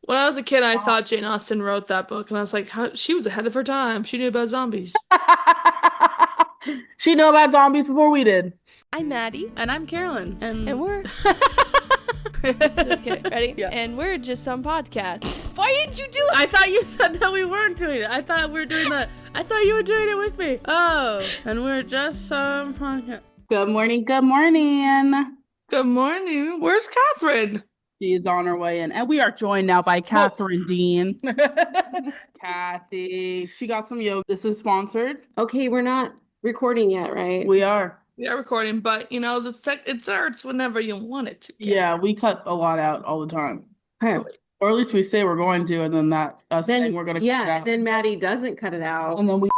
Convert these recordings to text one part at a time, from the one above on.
When I was a kid, I thought Jane Austen wrote that book, and I was like, how she was ahead of her time. She knew about zombies. She knew about zombies before we did. I'm Maddie. And I'm Carolyn. And we're okay, ready? Yeah. And we're just some podcast. Why didn't you do it? I thought you said that we weren't doing it. I thought we were doing that. I thought you were doing it with me. Oh, and we're just some podcast. Good morning. Good morning. Good morning. Where's Kathryn? She's on her way in. And we are joined now by Kathryn Dean. Kathy. She got some yoga. This is sponsored. Okay, we're not recording yet, right? We are. We are recording, but you know, it starts whenever you want it to. Yeah, we cut a lot out all the time. Okay. Or at least we say we're going to, and then saying we're going to cut it out. Then Maddie doesn't cut it out. And then we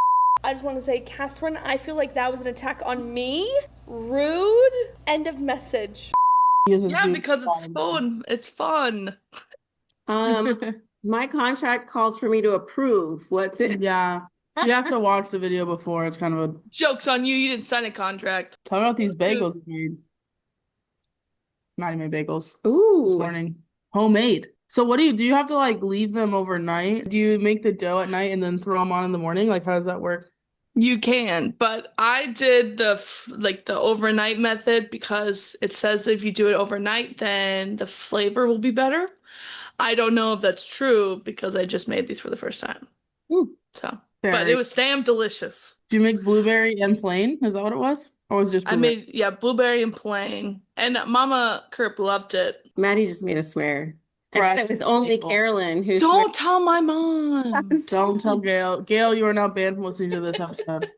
I just want to say, Kathryn, I feel like that was an attack on me. Rude. End of message. Yeah, because it's fun. It's fun. My contract calls for me to approve. What's it? Yeah. You have to watch the video before. It's kind of a... Joke's on you. You didn't sign a contract. Tell me about these bagels you made. Maddie made bagels this Ooh. morning. Homemade. So what do? You have to like leave them overnight? Do you make the dough at night and then throw them on in the morning? Like how does that work? You can, but I did the overnight method because it says that if you do it overnight, then the flavor will be better. I don't know if that's true because I just made these for the first time. Ooh. So, but it was damn delicious. Do you make blueberry and plain? Is that what it was? Or was it just blueberry? I made, blueberry and plain. And Mama Kerp loved it. Maddie just made us swear. And it was only Carolyn who Don't tell my mom. Don't tell Gail. Gail, you are now banned from listening to this episode.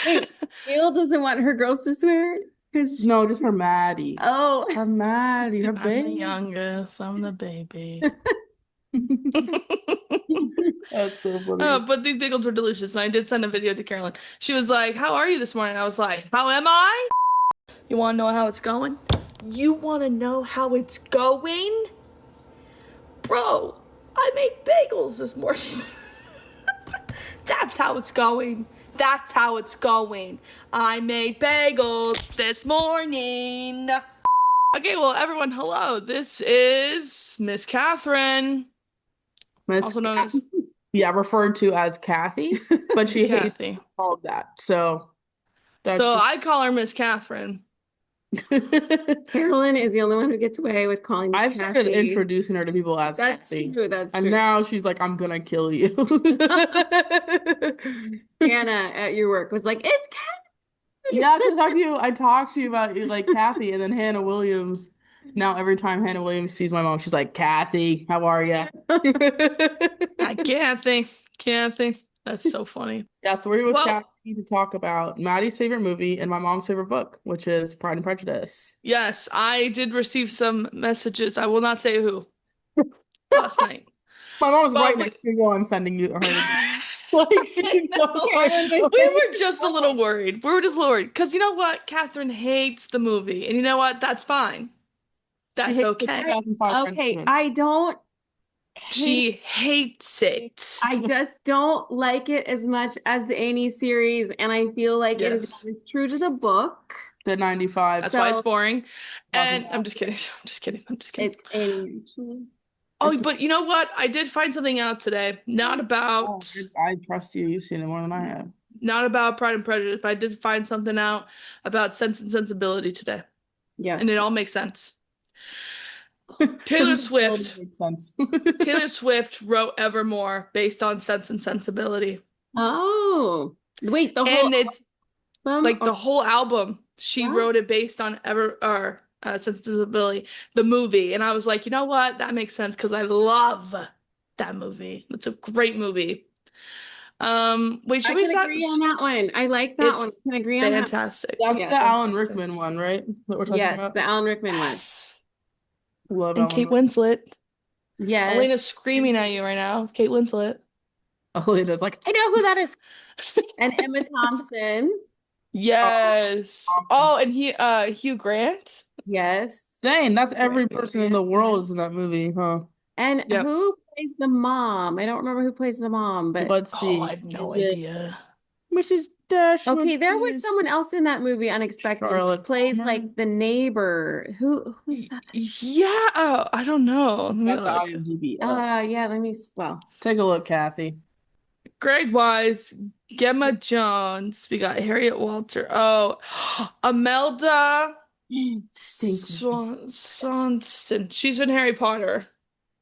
Wait, Gail doesn't want her girls to swear? No, just her Maddie. Oh. Her Maddie, her I'm baby. the youngest. I'm the baby. That's so funny. But these bagels were delicious, and I did send a video to Carolyn. She was like, "How are you this morning?" I was like, "How am I?" You want to know how it's going? You want to know how it's going? Bro, I made bagels this morning. That's how it's going. That's how it's going. I made bagels this morning. Okay, well, everyone, hello. This is Miss Kathryn. Also known as... Yeah, referred to as Kathy, but she hates Kathy. called that. So I call her Miss Kathryn. Carolyn is the only one who gets away with calling me I've started introducing her to people as Kathy. True. That's and true. now she's like, I'm gonna kill you. Hannah at your work was like, it's Kathy. Yeah, I talked to you about like Kathy, and then Hannah Williams. Now every time Hannah Williams sees my mom, she's like, Kathy, how are you? I can't think. That's so funny. Yeah, so we're here with Kathy to talk about Maddie's favorite movie and my mom's favorite book, which is Pride and Prejudice. Yes, I did receive some messages. I will not say who. Last night. My mom's right next to me while I'm sending you her. We were just a little worried. We were just worried. Because you know what? Kathryn hates the movie. And you know what? That's fine. That's okay. Okay, I don't. She hates it. I just don't like it as much as the Annie series, and I feel like it is true to the book. The 95. That's why it's boring. And I'm just kidding. But you know what? I did find something out today. Not about... I trust you. You've seen it more than I have. Not about Pride and Prejudice, but I did find something out about Sense and Sensibility today. Yes. And it all makes sense. Taylor Swift wrote Evermore based on Sense and Sensibility. Oh, wait, the whole album. She wrote it based on Sense and Sensibility, the movie. And I was like, you know what? That makes sense because I love that movie. It's a great movie. Wait, should we agree on that one? I like that one. Can agree on that. Fantastic. That's the Alan Rickman one, right? That we're talking about? The Alan Rickman one. Love and Kate Winslet. Yes. Elena's screaming at you right now. It's Kate Winslet. Elena's like, I know who that is. And Emma Thompson. Yes. And Hugh Grant. Yes. Dang, that's every person in the world is in that movie, huh? And who plays the mom? I don't remember who plays the mom, but let's see. I have no idea. Mrs. Dash. Okay, there was someone else in that movie, Unexpected, who Charlotte plays Palmer. like the neighbor. Who's that? Yeah, I don't know. Let me That's the look. IMDb. Yeah, well, Take a look, Kathy. Greg Wise, Gemma Jones. We got Harriet Walter. Oh, Imelda Swanston. She's in Harry Potter.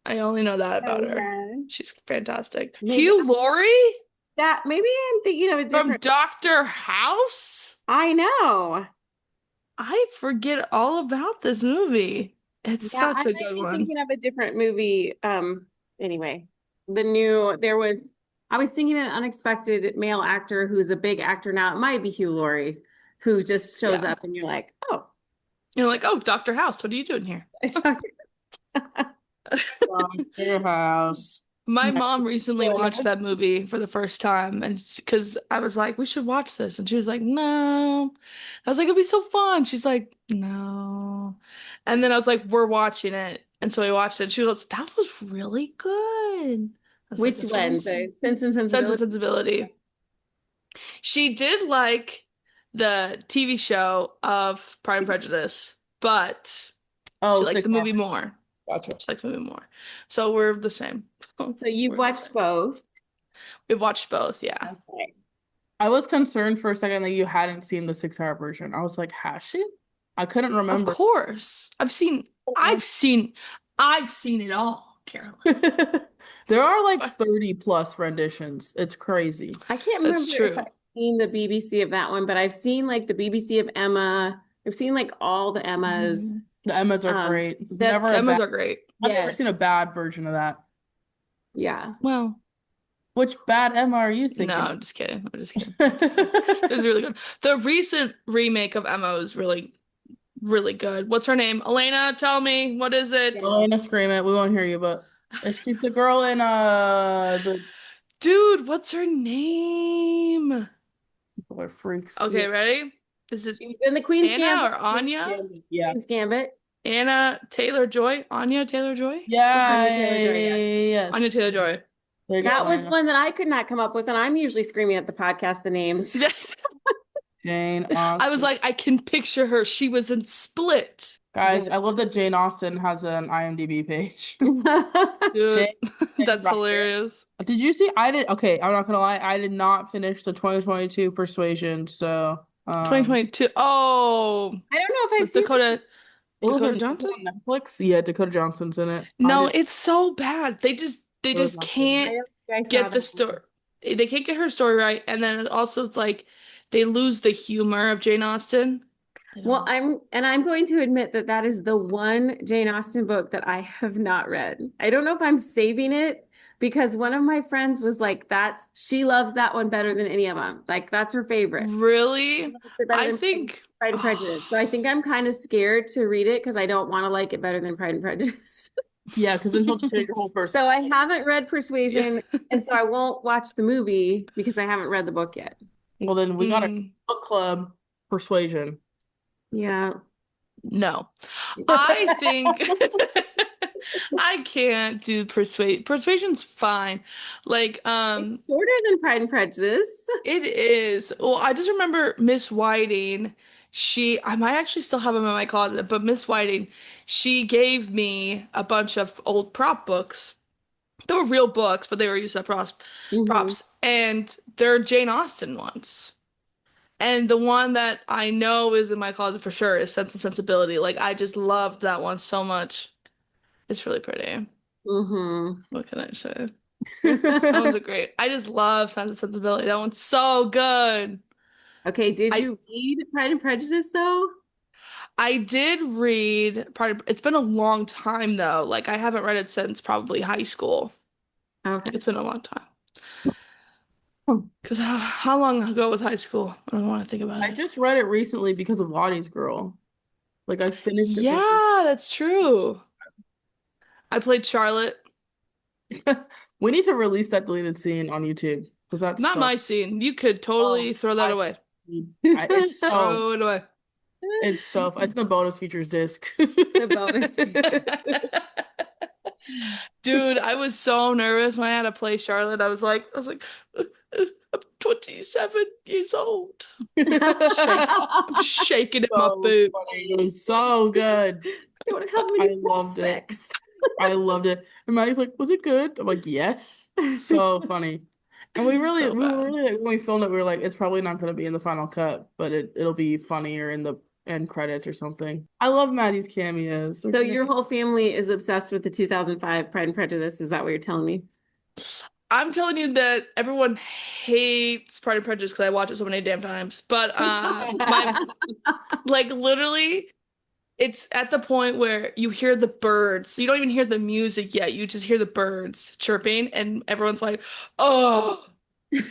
I only know that about her. okay. She's fantastic. Maybe Hugh Laurie maybe I'm thinking of a from different. Doctor House. I know. I forget all about this movie. It's Yeah, such I a might good be one. thinking of a different movie. Anyway, I was thinking an unexpected male actor who's a big actor now. It might be Hugh Laurie, who just shows Yeah. up and you're like, oh. You're like, oh, Doctor House, what are you doing here? Doctor House. My mom recently watched that movie for the first time, and because I was like, we should watch this, and she was like, no. I was like, it'll be so fun. She's like, no. And then I was like, we're watching it, and so we watched it. She goes, that was really good. I was like, Which "That's one? really The sad." Sense and Sense and Sensibility? Sensibility. She did like the TV show of Pride and Prejudice, but she liked the movie more. Gotcha. She liked the movie more. So we're the same. So you've watched both? We've watched both, yeah. Okay. I was concerned for a second that you hadn't seen the 6-hour version. I was like, has she? I couldn't remember. Of course. I've seen it all, Carolyn. There are like 30 plus renditions. It's crazy. I can't That's remember if true. I've seen the BBC of that one, but I've seen like the BBC of Emma. I've seen like all the Emmas. Mhm. The Emmas are great. Never Emmas are great. I've never seen a bad version of that. Yeah. Well, which bad Emma are you thinking? no, I'm just kidding. There's really good. The recent remake of Emma was really, really good. What's her name? Elena, tell me. What is it? Elena, scream it. We won't hear you, but she's the girl in the Dude, what's her name? people are freaks. Okay, ready? Is it in the Queen's Anna Gambit? or Anya? Yeah. Queen's Gambit. Anna Taylor-Joy? Anya Taylor-Joy? Yeah. Anya Taylor-Joy, yes. Anya Taylor-Joy. That was one that I could not come up with, and I'm usually screaming at the podcast the names. Jane Austen. I was like, I can picture her. She was in Split. Guys, I love that Jane Austen has an IMDb page. Dude, Jane that's hilarious. Did you see? Okay, I'm not gonna lie. I did not finish the 2022 Persuasion, so 2022. Oh, I don't know if I've seen Dakota. It was Dakota on Johnson? Netflix. Yeah, Dakota Johnson's in it. No, it's so bad. They just can't get the story. They can't get her story right, and then it also it's like they lose the humor of Jane Austen. Well, I'm going to admit that is the one Jane Austen book that I have not read. I don't know if I'm saving it because one of my friends was like that she loves that one better than any of them. Like that's her favorite. Really? I think Pride and Prejudice. So I think I'm kind of scared to read it because I don't want to like it better than Pride and Prejudice. Yeah, because then she'll change your whole person. So I haven't read Persuasion, and so I won't watch the movie because I haven't read the book yet. Well, then we got a book club Persuasion. Yeah. No. I think I can't do Persuasion. Persuasion's fine. Like, It's shorter than Pride and Prejudice. It is. Well, I just remember Miss Whiting. I might actually still have them in my closet, but Miss Whiting, she gave me a bunch of old prop books. They were real books, but they were used as props. And they're Jane Austen ones. And the one that I know is in my closet for sure is Sense and Sensibility. Like, I just loved that one so much. It's really pretty. What can I say? That was great. I just love Sense and Sensibility. That one's so good. Okay, did you read Pride and Prejudice though? I did read it's been a long time though. Like I haven't read it since probably high school. Okay. It's been a long time. Because how long ago was high school? I don't want to think about it. I just read it recently because of Lottie's Girl. Like I finished it. Yeah, that's true. I played Charlotte. We need to release that deleted scene on YouTube because that's not my scene. You could totally throw that away. It's so throw it away. It's in the bonus features disc. The bonus features. Dude, I was so nervous when I had to play Charlotte. I was like, I'm 27 years old. I'm shaking in my So boot. funny. It was so good. Don't have many I loved it. prospects. I loved it. And Maddie's like, was it good? I'm like, yes. So funny. And we were So bad. really like, when we filmed it, we were like, it's probably not gonna be in the final cut, but it'll be funnier in the end credits or something. I love Maddie's cameos. So your whole family is obsessed with the 2005 Pride and Prejudice. Is that what you're telling me? I'm telling you that everyone hates Pride and Prejudice because I watch it so many damn times. But like literally, it's at the point where you hear the birds. You don't even hear the music yet. You just hear the birds chirping, and everyone's like, "Oh,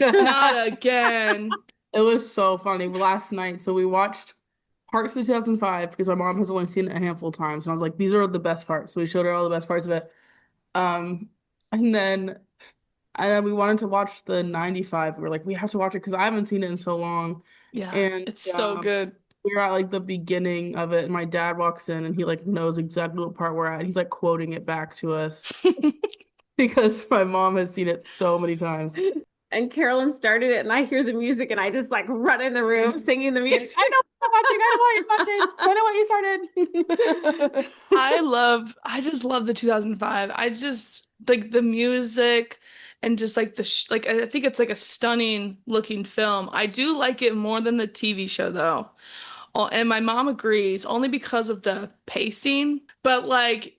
not again." It was so funny last night. So we watched parts of 2005 because my mom has only seen it a handful of times, and I was like, "These are the best parts." So we showed her all the best parts of it. Um, and then we wanted to watch the 95. We were like, we have to watch it because I haven't seen it in so long. Yeah, And it's so good. we're at like the beginning of it, and my dad walks in and he like knows exactly what part we're at. He's like quoting it back to us because my mom has seen it so many times. And Carolyn started it, and I hear the music, and I just like run in the room singing the music. I know what you're watching. I know what you started. I just love the 2005. I just like the music and just like like I think it's like a stunning looking film. I do like it more than the TV show though. Oh, and my mom agrees only because of the pacing. But like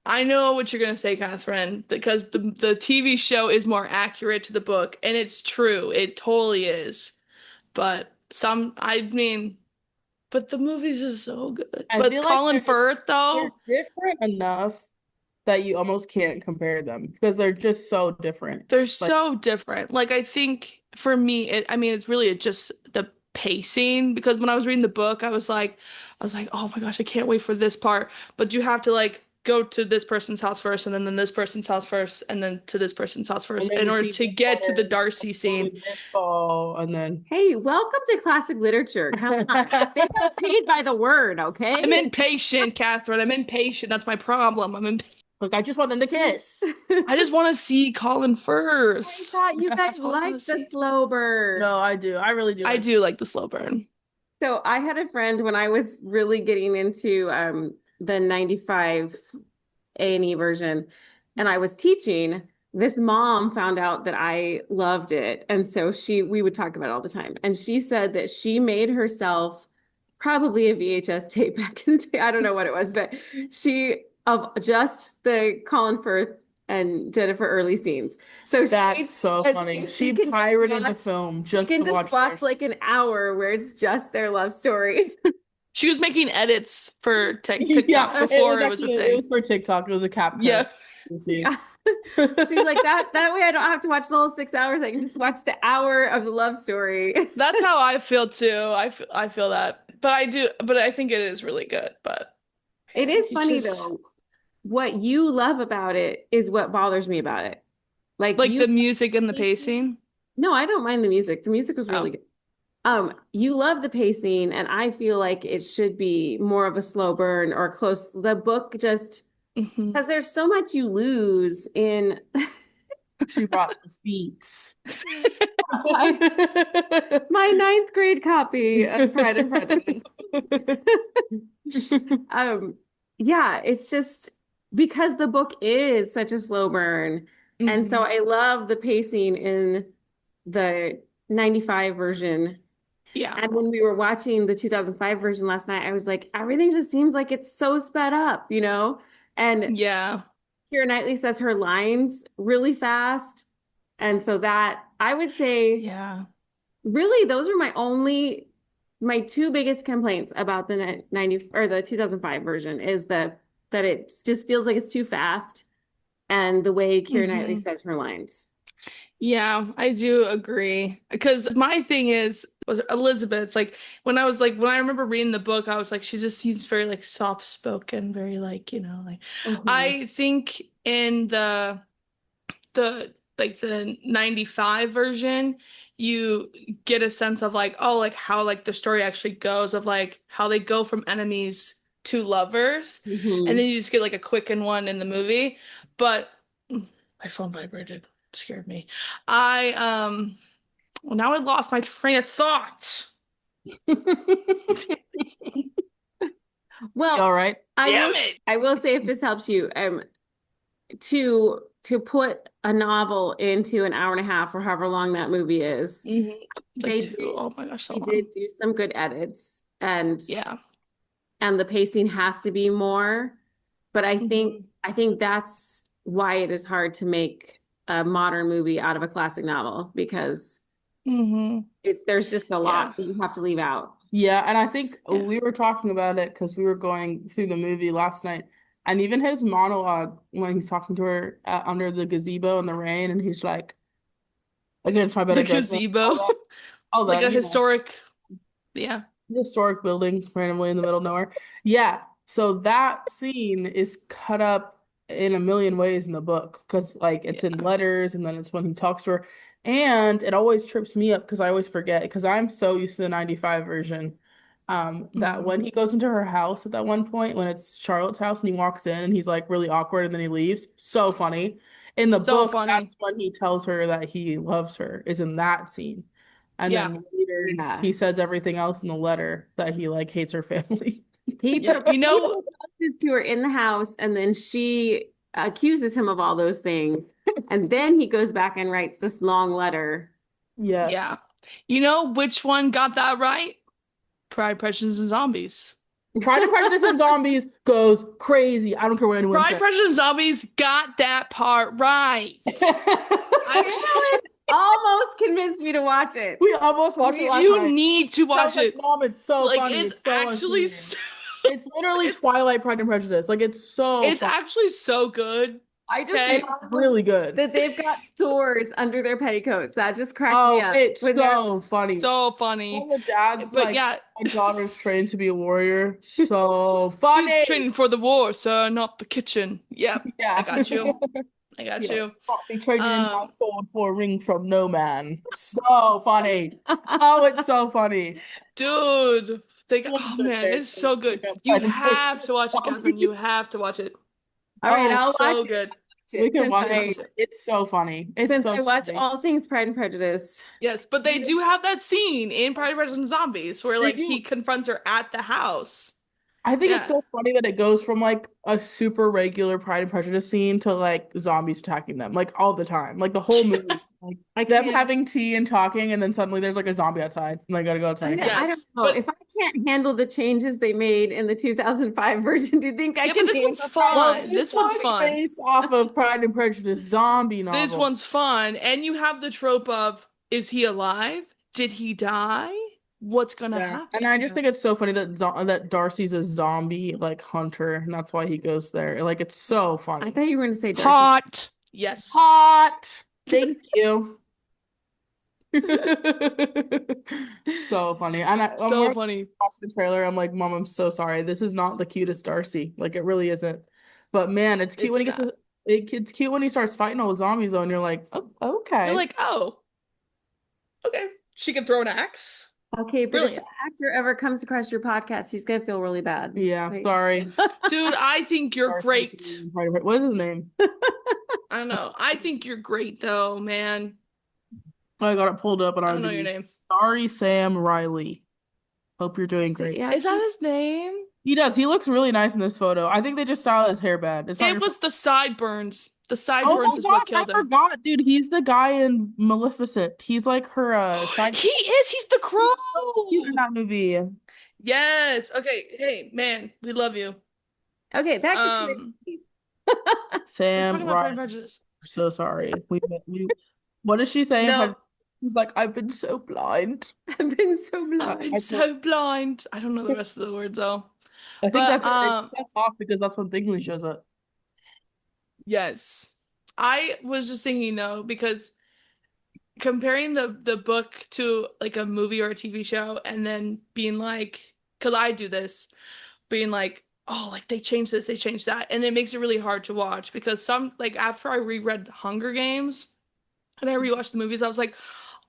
I know what you're gonna say, Kathryn, because the TV show is more accurate to the book, and it's true. It totally is. But I mean, but the movies are so good. I But feel like Colin Firth, they're though, different enough that you almost can't compare them because they're just so different. they're Like, so different. Like I think for me, I mean, it's really just the pacing because when I was reading the book, I was like, oh my gosh, I can't wait for this part. But you have to like go to this person's house first, and then this person's house first, and then to this person's house and first then in you order see to this get to the letter, Darcy scene. this fall, and then Hey, welcome to classic literature. Come on. They got paid by the word, okay? I'm impatient, Kathryn. I'm impatient. That's my problem. like I just want them to kiss. I just want to see Colin Firth. I thought you guys That's all I wanna liked the see. slow burn. No, I do. I really do. I do like the slow burn. So I had a friend when I was really getting into the 95 A&E version, and I was teaching. This mom found out that I loved it, and so we would talk about it all the time. And she said that she made herself probably a VHS tape back in the day. I don't know what it was, but she of just the Colin Firth and Jennifer early scenes. So That's so funny. She can pirated the watch- film You just can to just watch watch like an hour where it's just their love story. She was making edits for TikTok Yeah, before it was a actually, thing. It was for TikTok. It was a cap cut. Yeah. See. Yeah. She's like that way I don't have to watch the whole 6 hours. I can just watch the hour of the love story. That's how I feel too. I feel that. But I think it is really good. But It is it's funny just- though. What you love about it is what bothers me about it. Like the music and the pacing. No, I don't mind the music. The music was really good. You love the pacing, and I feel like it should be more of a slow burn or close. The book just Mhm. because there's so much you lose in She brought the beats. my ninth grade copy of Pride and Prejudice. Yeah, it's just because the book is such a slow burn. And so I love the pacing in the 95 version. Yeah. And when we were watching the 2005 version last night, I was like, everything just seems like it's so sped up, you know? And Yeah. Keira Knightley says her lines really fast. And so that I would say, Yeah. really, those are my two biggest complaints about the 90 or the 2005 version is that it just feels like it's too fast and the way Keira Knightley says her lines. Yeah, I do agree. Because my thing was Elizabeth, like when I remember reading the book, I was like, he's very like soft spoken, very like, like I think in the 95 version, you get a sense of like, oh, like how like the story actually goes of like how they go from enemies to lovers. And then you just get like a quicken one in the movie. But my phone vibrated, scared me. Well, now I lost my train of thought. Well, All right. Damn it. I will say, if this helps you, to put a novel into an hour and a half or however long that movie is, Oh my gosh, so they long. did do some good edits, and Yeah. the pacing has to be more. But I think that's why it is hard to make a modern movie out of a classic novel, because there's just a lot that you have to leave out. Yeah, and I think we were talking about it because we were going through the movie last night, and even his monologue when he's talking to her under the gazebo in the rain, and he's like, against my better The judgment, gazebo. Like a historic, historic building randomly in the middle of nowhere. Yeah, so that scene is cut up in a million ways in the book because like it's in letters, and then it's when he talks to her. And it always trips me up because I always forget because I'm so used to the 95 version. That when he goes into her house at that one point, when it's Charlotte's house and he walks in and he's like really awkward and then he leaves. So funny. In the book, that's when he tells her that he loves her, is in that scene. And then later he says everything else in the letter that he like hates her family. He proposes to her in the house, and then she accuses him of all those things. And then he goes back and writes this long letter. Yes. Yeah. You know which one got that right? Pride, Prejudice, and Zombies. Pride and Prejudice and Zombies goes crazy. I don't care what anyone says. Pride, Prejudice, and Zombies got that part right. Almost convinced me to watch it. We almost watched it last night. You need to watch it. Mom, it's so like, funny. It's actually it's literally Twilight, Pride and Prejudice. Like it's actually so good. I just it's really good that they've got swords under their petticoats. That just cracked me up. It's so funny. So funny. All the dads, but my daughter's trained to be a warrior. So funny. She's training for the war, sir, not the kitchen. Yep. Yeah. I got you. I got you. Be trading my sword for a ring from no man. So funny. It's so funny. Dude. Oh man, it's so good. You have to watch it, Kathryn. You have to watch it. All right, I'll so watch good. it. We can watch it. It's so funny. Since I watch all things Pride and Prejudice. Yes, but they do have that scene in Pride and Prejudice and Zombies where like he confronts her at the house. I think it's so funny that it goes from like a super regular Pride and Prejudice scene to like zombies attacking them like all the time. Like the whole movie. Like them having tea and talking, and then suddenly there's like a zombie outside, and I gotta go outside. I don't know. If I can't handle the changes they made in the 2005 version, do you think I can? But this one's fun. Well, this one's fun. Based off of Pride and Prejudice zombie novel. This one's fun, and you have the trope of: is he alive? Did he die? What's gonna happen? And I just think it's so funny that that Darcy's a zombie like hunter, and that's why he goes there. Like it's so funny. I thought you were going to say Darcy. Hot. Yes. Hot. Thank you. So funny. And so funny. Watch the trailer. I'm like, Mom, I'm so sorry. This is not the cutest Darcy. Like it really isn't. But man, it's cute when he gets it's cute when he starts fighting all the zombies though, and you're like, oh, okay. You're like, oh, okay. She can throw an axe. Okay, but if the actor ever comes across your podcast, he's gonna feel really bad. Yeah, sorry. Dude, I think you're great. What is his name? I don't know. I think you're great though, man. I got it pulled up and I don't know your name. Sorry, Sam Riley. Hope you're doing great. Is that his name? He does. He looks really nice in this photo. I think they just styled his hair bad. It was the sideburns. The sideburns is what killed him. I forgot, dude. He's the guy in Maleficent. He's like her side. He is. He's the crow. Cute in that movie. Yes. Okay. Hey, man, we love you. Okay, back to Sam. Right. So sorry. We. What is she saying? No. He's like, I've been so blind. I've been so blind. I've been so blind. I don't know the rest of the words though. I think that's off because that's when Bingley shows up. Yes. I was just thinking though, because comparing the book to like a movie or a TV show and then being like, because I do this, being like, oh, like they changed this, they changed that. And it makes it really hard to watch because after I reread Hunger Games and I rewatched the movies, I was like,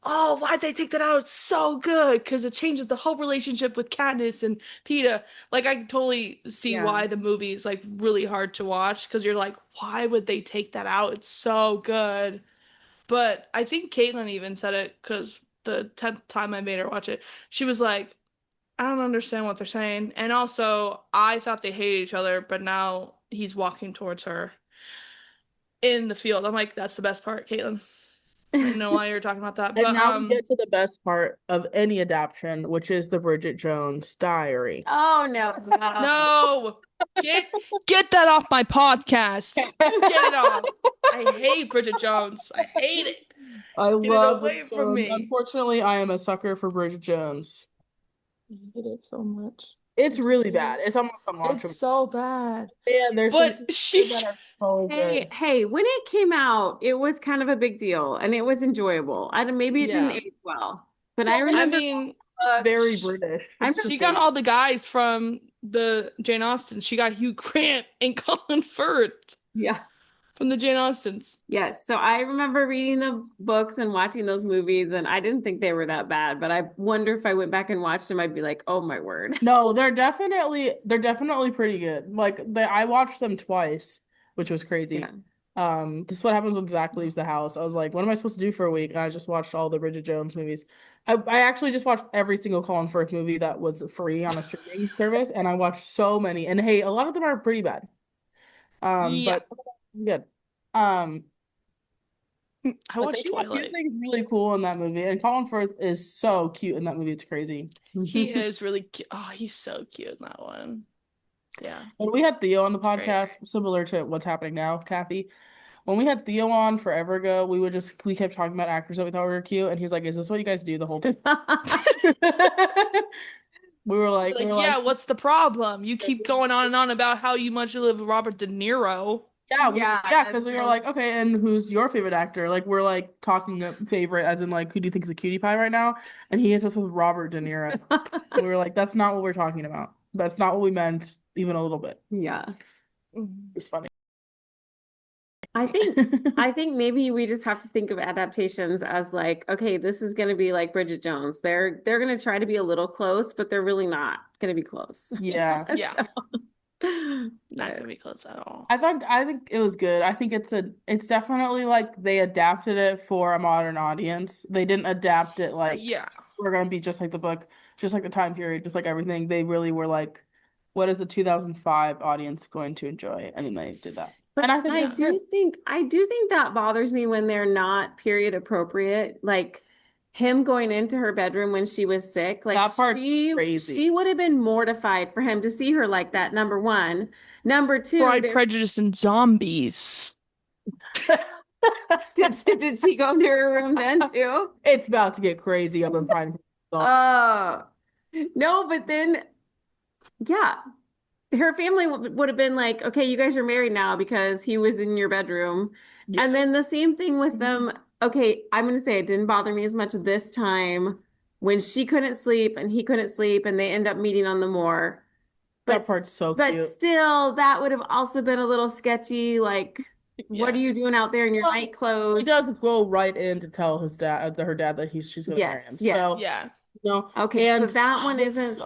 oh, why'd they take that out? It's so good because it changes the whole relationship with Katniss and Peeta. Like, I totally see why the movie is like really hard to watch because you're like, why would they take that out? It's so good. But I think Caitlin even said it because the 10th time I made her watch it, she was like, I don't understand what they're saying. And also, I thought they hated each other, but now he's walking towards her in the field. I'm like, that's the best part, Caitlin. I didn't know why you were talking about that. And But now we get to the best part of any adaptation, which is the Bridget Jones Diary. Oh no. no. Get that off my podcast. You get it off. I hate Bridget Jones. I hate it. I Get love it away Bridget from Jones. me. Unfortunately, I am a sucker for Bridget Jones. I hate it so much. It's really bad. It's almost unwatchable. It's so bad. Yeah, there's But some she that are so good. Hey, when it came out, it was kind of a big deal and it was enjoyable. Maybe it didn't Yeah. age well, but I I remember mean, Very British. I'm It's just she just got all the guys from the Jane Austen. She got Hugh Grant and Colin Firth yeah. from the Jane Austens. Yes. So I remember reading the books and watching those movies, and I didn't think they were that bad, but I wonder if I went back and watched them, I'd be like, oh my word. No, they're definitely pretty good. Like I watched them twice, which was crazy. Yeah. This is what happens when Zach leaves the house. I was like, what am I supposed to do for a week? And I just watched all the Bridget Jones movies. I actually just watched every single Colin Firth movie that was free on a streaming service, and I watched so many. And hey, a lot of them are pretty bad. Yeah. But some of them are good. Um, I watched they do a few Twilight. things really cool in that movie, and Colin Firth is so cute in that movie. It's crazy. He is really cute. Oh, he's so cute in that one. Yeah. When we had Theo on the It's great. podcast, similar to what's happening now, Kathy, when we had Theo on forever ago, we kept talking about actors that we thought were cute, and he was like, "Is this what you guys do the whole time?" We were like, yeah, what's the problem? You keep going on and on about how much you live with Robert De Niro. yeah, because we were like, okay, and who's your favorite actor? Like, we're like talking favorite, as in like, who do you think is a cutie pie right now? And he hits us with Robert De Niro. We were like, that's not what we're talking about. That's not what we meant, even a little bit. Yeah. It's funny. I think maybe we just have to think of adaptations as like, okay, this is going to be like Bridget Jones. They're going to try to be a little close, but they're really not going to be close. Yeah. Yeah. So, Not gonna be close at all. I think it was good. I think it's definitely like they adapted it for a modern audience. They didn't adapt it like Yeah. we're gonna be just like the book, just like the time period, just like everything. They really were like, what is the 2005 audience going to enjoy? And then they did that. And I think I that's good. do think that bothers me when they're not period appropriate. Like him going into her bedroom when she was sick. Like That part's crazy. She would have been mortified for him to see her like that, number one. Number two, Pride, Prejudice, and Zombies. did she go into her room then too? It's about to get crazy up in Pride. No, but then, yeah, her family would have been like, okay, you guys are married now because he was in your bedroom. Yeah. And then the same thing with them. Okay, I'm going to say it didn't bother me as much this time when she couldn't sleep and he couldn't sleep and they end up meeting on the moor. That part's so But cute. still, that would have also been a little sketchy. Like, what are you doing out there in your night clothes? He does go right in to tell her dad that she's gonna marry him. Yeah. So, Yeah. no. Okay, And so that one isn't.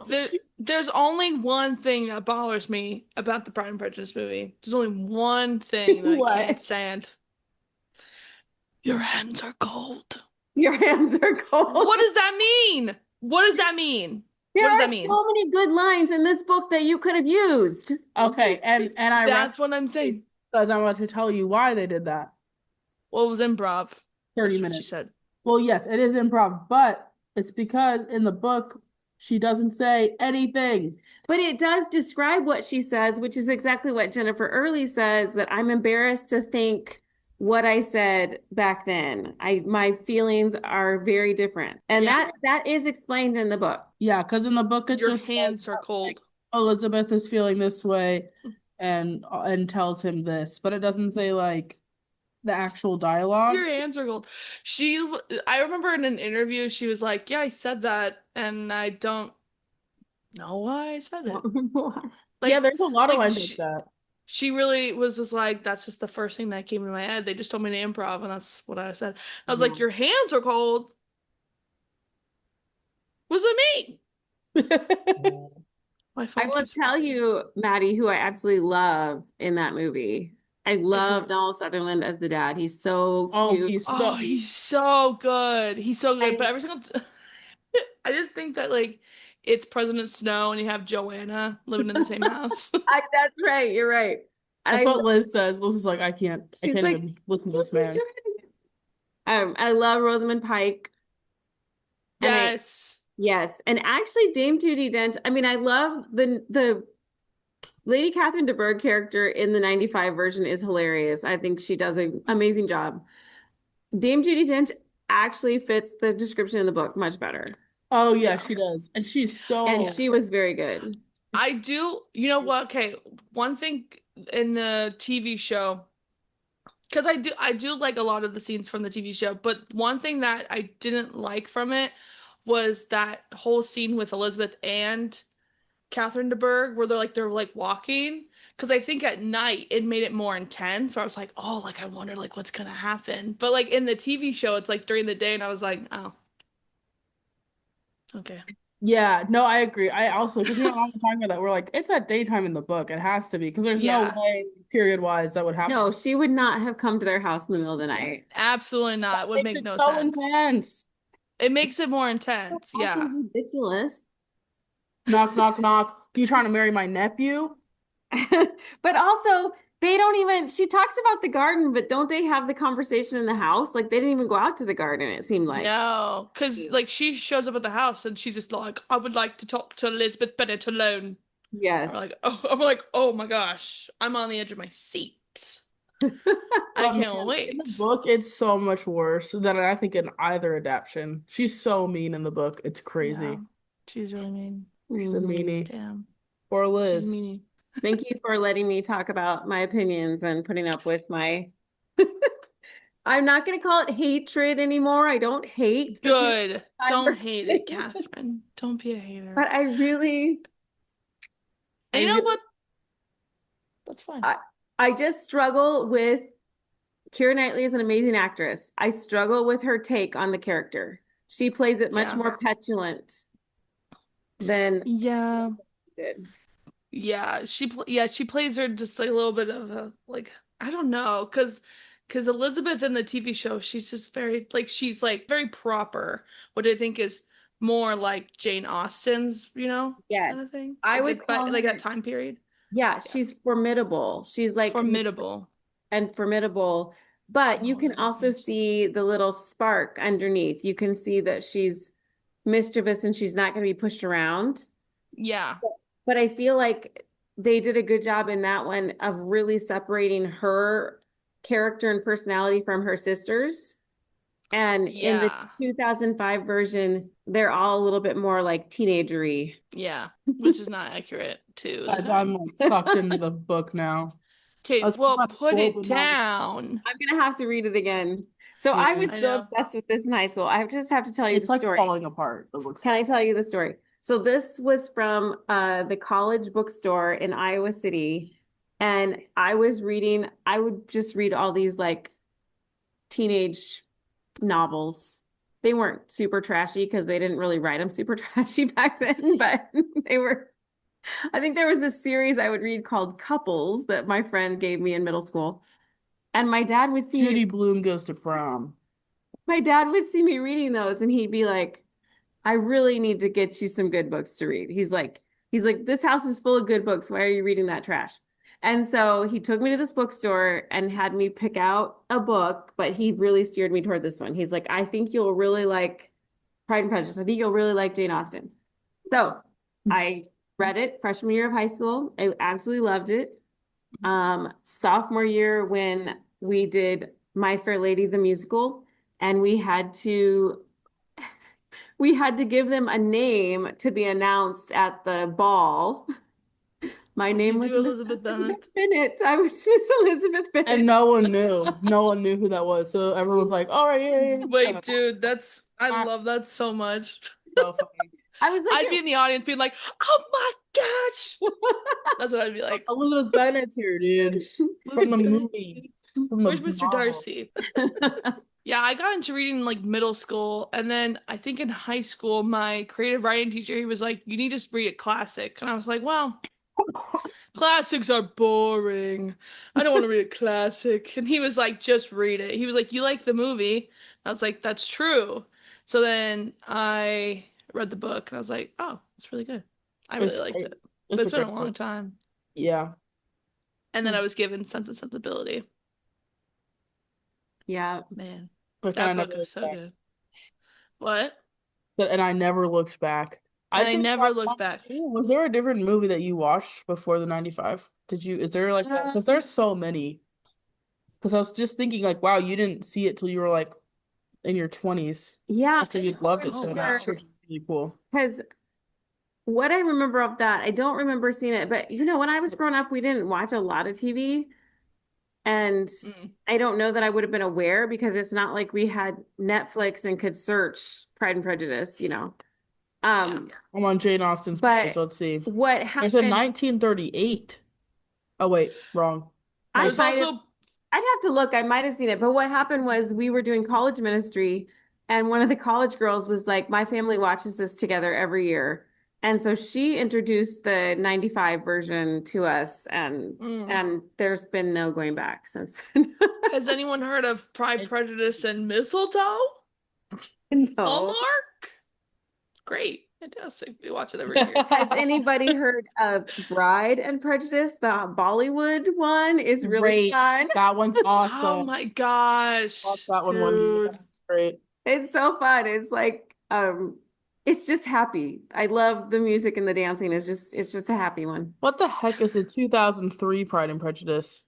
There's only one thing that bothers me about the Pride and Prejudice movie. There's only one thing that I can't stand. Your hands are cold. Your hands are cold. What does that mean? What does that mean? There what does are that mean? so many good lines in this book that you could have used. Okay, and I That's what I'm saying. because I'm about to tell you why they did that. Well, it was improv. 30 That's what minutes. she said. Well, yes, it is improv, but it's because in the book she doesn't say anything. But it does describe what she says, which is exactly what Jennifer Early says, that I'm embarrassed to think what I said back then. My feelings are very different. And that is explained in the book. Yeah, because in the book it Your just hands says, are cold. like, Elizabeth is feeling this way and tells him this, but it doesn't say like the actual dialogue. Your hands are cold. I remember in an interview, she was like, yeah, I said that, and I don't know why I said it. Like, yeah, there's a lot of lines like she, that. She really was just like, that's just the first thing that came in my head. They just told me to improv, and that's what I said. I was like, your hands are cold. What does it mean? I will tell you, Mady, who I absolutely love in that movie. I love Donald Sutherland as the dad. He's so cute. He's so good. He's so good. But every single I just think that like it's President Snow and you have Joanna living in the same house. That's right. You're right. That's what Liz says. Liz is like, I can't like, even listen to this man. I love Rosamund Pike. Yes. Yes. And actually Dame Judi Dench, I mean, I love the Lady Kathryn de Bourgh character in the 95 version is hilarious. I think she does an amazing job. Dame Judi Dench actually fits the description in the book much better. Oh yeah, she does. And she was very good. I do, you know what? Okay, one thing in the TV show, because I do like a lot of the scenes from the TV show, but one thing that I didn't like from it was that whole scene with Elizabeth and Kathryn de Bourgh where they're walking. Because I think at night it made it more intense. Where I was like, oh, like I wonder like what's gonna happen. But like in the TV show, it's like during the day, and I was like, oh, okay. Yeah, no, I agree. I also, because I'm talking about that, we're like, it's at daytime in the book. It has to be, because there's no way, period-wise, that would happen. No, she would not have come to their house in the middle of the night. Absolutely not. It would make no so sense. Intense. It makes it more intense. Yeah. Ridiculous. Knock, knock, knock. You trying to marry my nephew? But also, they don't even, she talks about the garden, but don't they have the conversation in the house? Like, they didn't even go out to the garden, it seemed like. No, because like she shows up at the house and she's just like, I would like to talk to Elizabeth Bennet alone. Yes. I'm like, oh my gosh, I'm on the edge of my seat. I can't wait. In the book, it's so much worse than I think in either adaptation. She's so mean in the book. It's crazy. Yeah, she's really mean. She's a meanie. Damn. Poor Liz. She's a meanie. Thank you for letting me talk about my opinions and putting up with my I'm not going to call it hatred anymore. I don't hate. Good. Don't hate it, Kathryn. Don't be a hater. But I really... And you know what? That's fine. I just struggle with... Keira Knightley is an amazing actress. I struggle with her take on the character. She plays it much more petulant than... Yeah. Did. Yeah, she plays her just like a little bit of a like I don't know because Elizabeth in the TV show she's just very very proper, which I think is more like Jane Austen's kind of thing. I would call like her, that time period. Yeah, she's formidable. She's like formidable, but you can also see the little spark underneath. You can see that she's mischievous and she's not going to be pushed around. Yeah. But I feel like they did a good job in that one of really separating her character and personality from her sisters. And in the 2005 version, they're all a little bit more like teenagery. Yeah, which is not accurate too. As I'm like sucked into the book now. Okay, well, put it down. I'm gonna have to read it again. So I was so obsessed with this in high school. I just have to tell you the story. It's like falling apart. Can I tell you the story? So this was from the college bookstore in Iowa City. And I would just read all these like teenage novels. They weren't super trashy because they didn't really write them super trashy back then, but they were, I think there was this series I would read called Couples that my friend gave me in middle school. And my dad would see Judy Blume Goes to Prom. My dad would see me reading those and he'd be like, I really need to get you some good books to read. He's like, this house is full of good books. Why are you reading that trash? And so he took me to this bookstore and had me pick out a book, but he really steered me toward this one. He's like, I think you'll really like Pride and Prejudice. I think you'll really like Jane Austen. So I read it freshman year of high school. I absolutely loved it. Sophomore year when we did My Fair Lady, the musical, and we had to give them a name to be announced at the ball. My name was Elizabeth Bennet. I was Miss Elizabeth Bennet. And no one knew. No one knew who that was. So everyone's like, all right, yeah. Wait, dude, I love that so much. So funny. I'd be in the audience being like, oh my gosh. That's what I'd be like. Elizabeth Bennet's here, dude. From the movie. Where's Mr. Darcy? Yeah, I got into reading in like middle school, and then I think in high school, my creative writing teacher, he was like, you need to read a classic. And I was like, well, Classics are boring. I don't want to read a classic. And he was like, just read it. He was like, you like the movie? I was like, that's true. So then I read the book and I was like, oh, it's really good. I really It's liked great. it. It's But a it's been a great long book. time. Yeah. And then I was given Sense and Sensibility. Yeah. Man, But then I that book never is looked so back. good. What? And I never looked back. And I should never watch looked one back. too. Was there a different movie that you watched before the 95? Is there like because there's so many. Because I was just thinking like, wow, you didn't see it till you were like in your 20s. Yeah. After you loved it Oh, so wow. much, which is really cool. Because what I remember of that, I don't remember seeing it, but when I was growing up, we didn't watch a lot of TV. And I don't know that I would have been aware because it's not like we had Netflix and could search Pride and Prejudice. I'm on Jane Austen's page. But Let's see. what There's a happened? 1938. Oh wait, wrong. There's also I'd have to look. I might have seen it. But what happened was we were doing college ministry, and one of the college girls was like, "My family watches this together every year." And so she introduced the 95 version to us, and there's been no going back since then. Has anyone heard of Pride, Prejudice, and Mistletoe? No. Hallmark? Great. Fantastic. We watch it every year. Has anybody heard of Bride and Prejudice? The Bollywood one is really Great. fun. That one's awesome. Oh my gosh. Watch that one Dude. That's great. It's so fun. It's like it's just happy. I love the music and the dancing. It's just a happy one. What the heck is the 2003 Pride and Prejudice?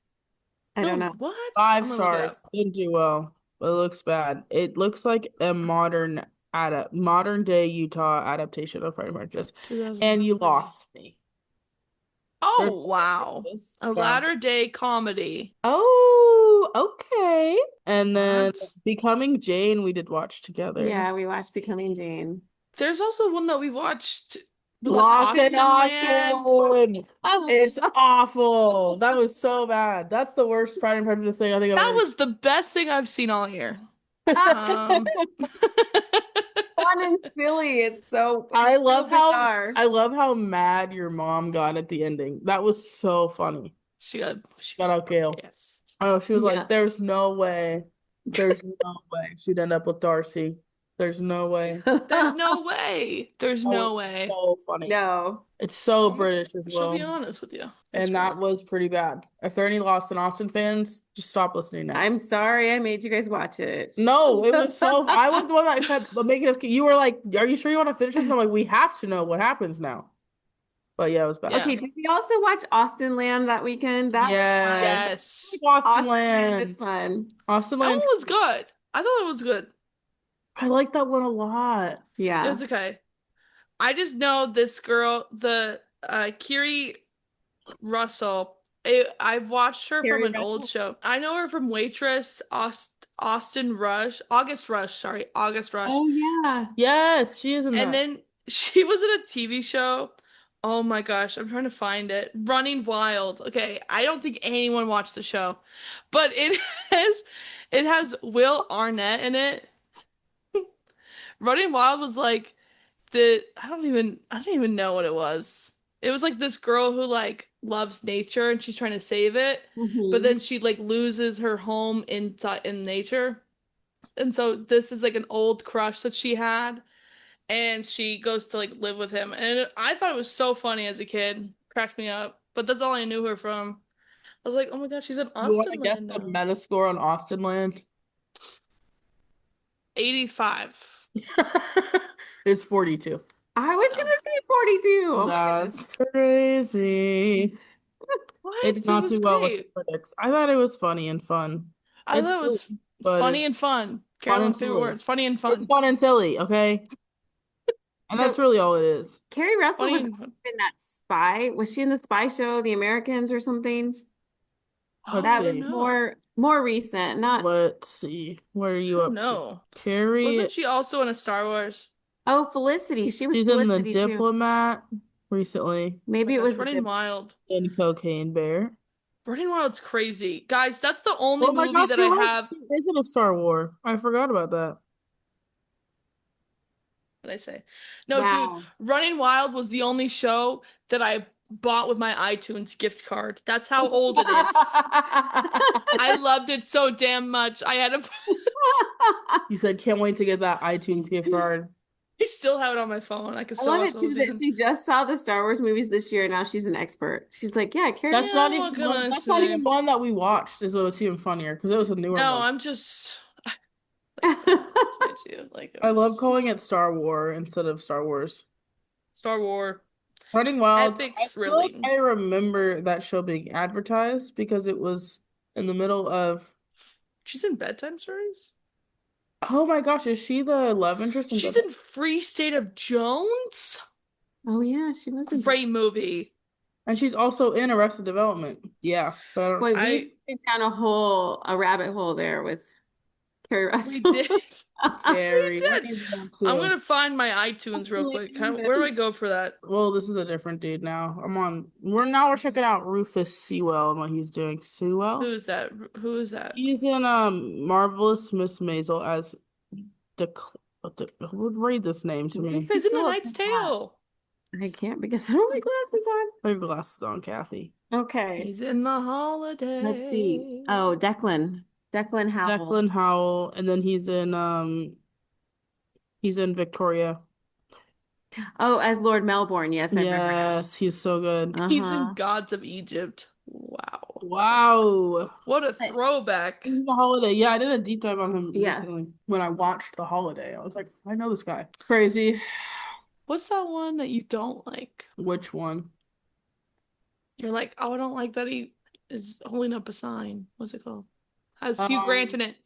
I don't know. What? 5 I'm gonna look it stars. up. Didn't do well. But it looks bad. It looks like a modern day Utah adaptation of Pride and Prejudice. And you 2003. lost me. Oh, wow. A Yeah. latter day comedy. Oh, okay. And then What? Becoming Jane we did watch together. Yeah, we watched Becoming Jane. There's also one that we watched. Was it Lost in Austenland? Austin. It's awful. That was so bad. That's the worst Pride and Prejudice thing I think I've That ever was the best thing I've seen all year. Um, Fun and silly. It's so I love bizarre. how mad your mom got at the ending. That was so funny. she got Shout out Gail. yes. Oh, she was Yeah. like, there's no way. There's no way she'd end up with Darcy. There's no way. There's no way. There's no way. So funny. No. It's so British as She'll well. be honest with you. And that was pretty bad. If there are any Lost in Austin fans, just stop listening now. I'm sorry I made you guys watch it. No, it was so. I was the one that kept making us. You were like, "Are you sure you want to finish this?" And I'm like, "We have to know what happens now." But yeah, it was bad. Yeah. Okay, did we also watch Austen Land that weekend? That Yes. Austin Land is Land. fun. Austin That one Land. was good. I thought it was good. I like that one a lot. It Yeah. was okay. I just know this girl, the Kiri Russell. I've watched her Kiri from an Russell? old show. I know her from Waitress, August Rush. Sorry, August Rush. Oh yeah. Yes, she is in that. And then she was in a TV show. Oh my gosh, I'm trying to find it. Running Wild. Okay, I don't think anyone watched the show, but it has Will Arnett in it. Running Wild was like I don't even know what it was. It was like this girl who like loves nature and she's trying to save it, but then she like loses her home in nature. And so this is like an old crush that she had, and she goes to like live with him. And I thought it was so funny as a kid. Cracked me up. But that's all I knew her from. I was like, oh my gosh, she's an You want to Austen guess Land the now. Metascore on Austin Land? 85. It's 42. I was gonna say 42. Oh my That's goodness. crazy. What? It did not was do well with the great. critics. I thought it was funny and fun. I It's thought it was silly, but funny it's and fun. fun Carolyn's and favorite silly. words. Funny and It's fun. fun and silly, okay? And that's So- really all it is. Carrie Russell Funny was and fun. in that spy. Was she in the spy show, The Americans or something? Oh, That Okay. was no. more recent. Not Let's see. What are you up to? No. Carrie, Wasn't she also in a Star Wars? oh Felicity. She was she's in The Felicity too. Diplomat recently, Maybe Oh it my was gosh, the Running Wild. and Cocaine Bear. Running Wild's crazy. Guys, that's the only Oh my movie gosh, that I you're right. have. She is in a Star War. I forgot about that. What did I say? No, Wow. dude, Running Wild was the only show that I bought with my iTunes gift card. That's how old it is. I loved it so damn much. I had a You said can't wait to get that iTunes gift card. I still have it on my phone. I can I still love watch it the too whole that season. she just saw the Star Wars movies this year. Now she's an expert. She's like, yeah, Carrie. That's Yeah, not what even can one, I that's not say? even one that we watched. Is what's even funnier because it was a newer No, one. I'm just like I love calling it Star War instead of Star Wars. Star Wars. Running Wild. Epic I feel like thrilling. I remember that show being advertised because it was in the middle of. She's in bedtime stories? Oh my gosh, is she the love interest in She's in Free State of Jones? Oh yeah, she was in. Great movie. And she's also in Arrested Development. Yeah, but I don't. Boy, I- we went down a rabbit hole there with Carrie Russell. We did. Carrie. We did. I need that too. I'm gonna find my iTunes real quick. Where do I go for that? Well, this is a different dude now. We're checking out Rufus Sewell and what he's doing. Sewell? Who's that? Who is that? He's in Marvelous Miss Maisel as who would read this name to me? He's in The Knight's Tale. I can't because I don't have my glasses on. Put your glasses on, Kathy. Okay. He's in The Holiday. Let's see. Oh, Declan Howell. Declan Howell, and then he's in Victoria. Oh, as Lord Melbourne. Yes, I remember. Yes, he's so good. He's in Gods of Egypt. Wow. Wow. What a throwback. He's in The Holiday. Yeah, I did a deep dive on him Yeah. recently when I watched The Holiday. I was like, I know this guy. Crazy. What's that one that you don't like? Which one? You're like, oh, I don't like that he is holding up a sign. What's it called? Has Hugh Grant in it.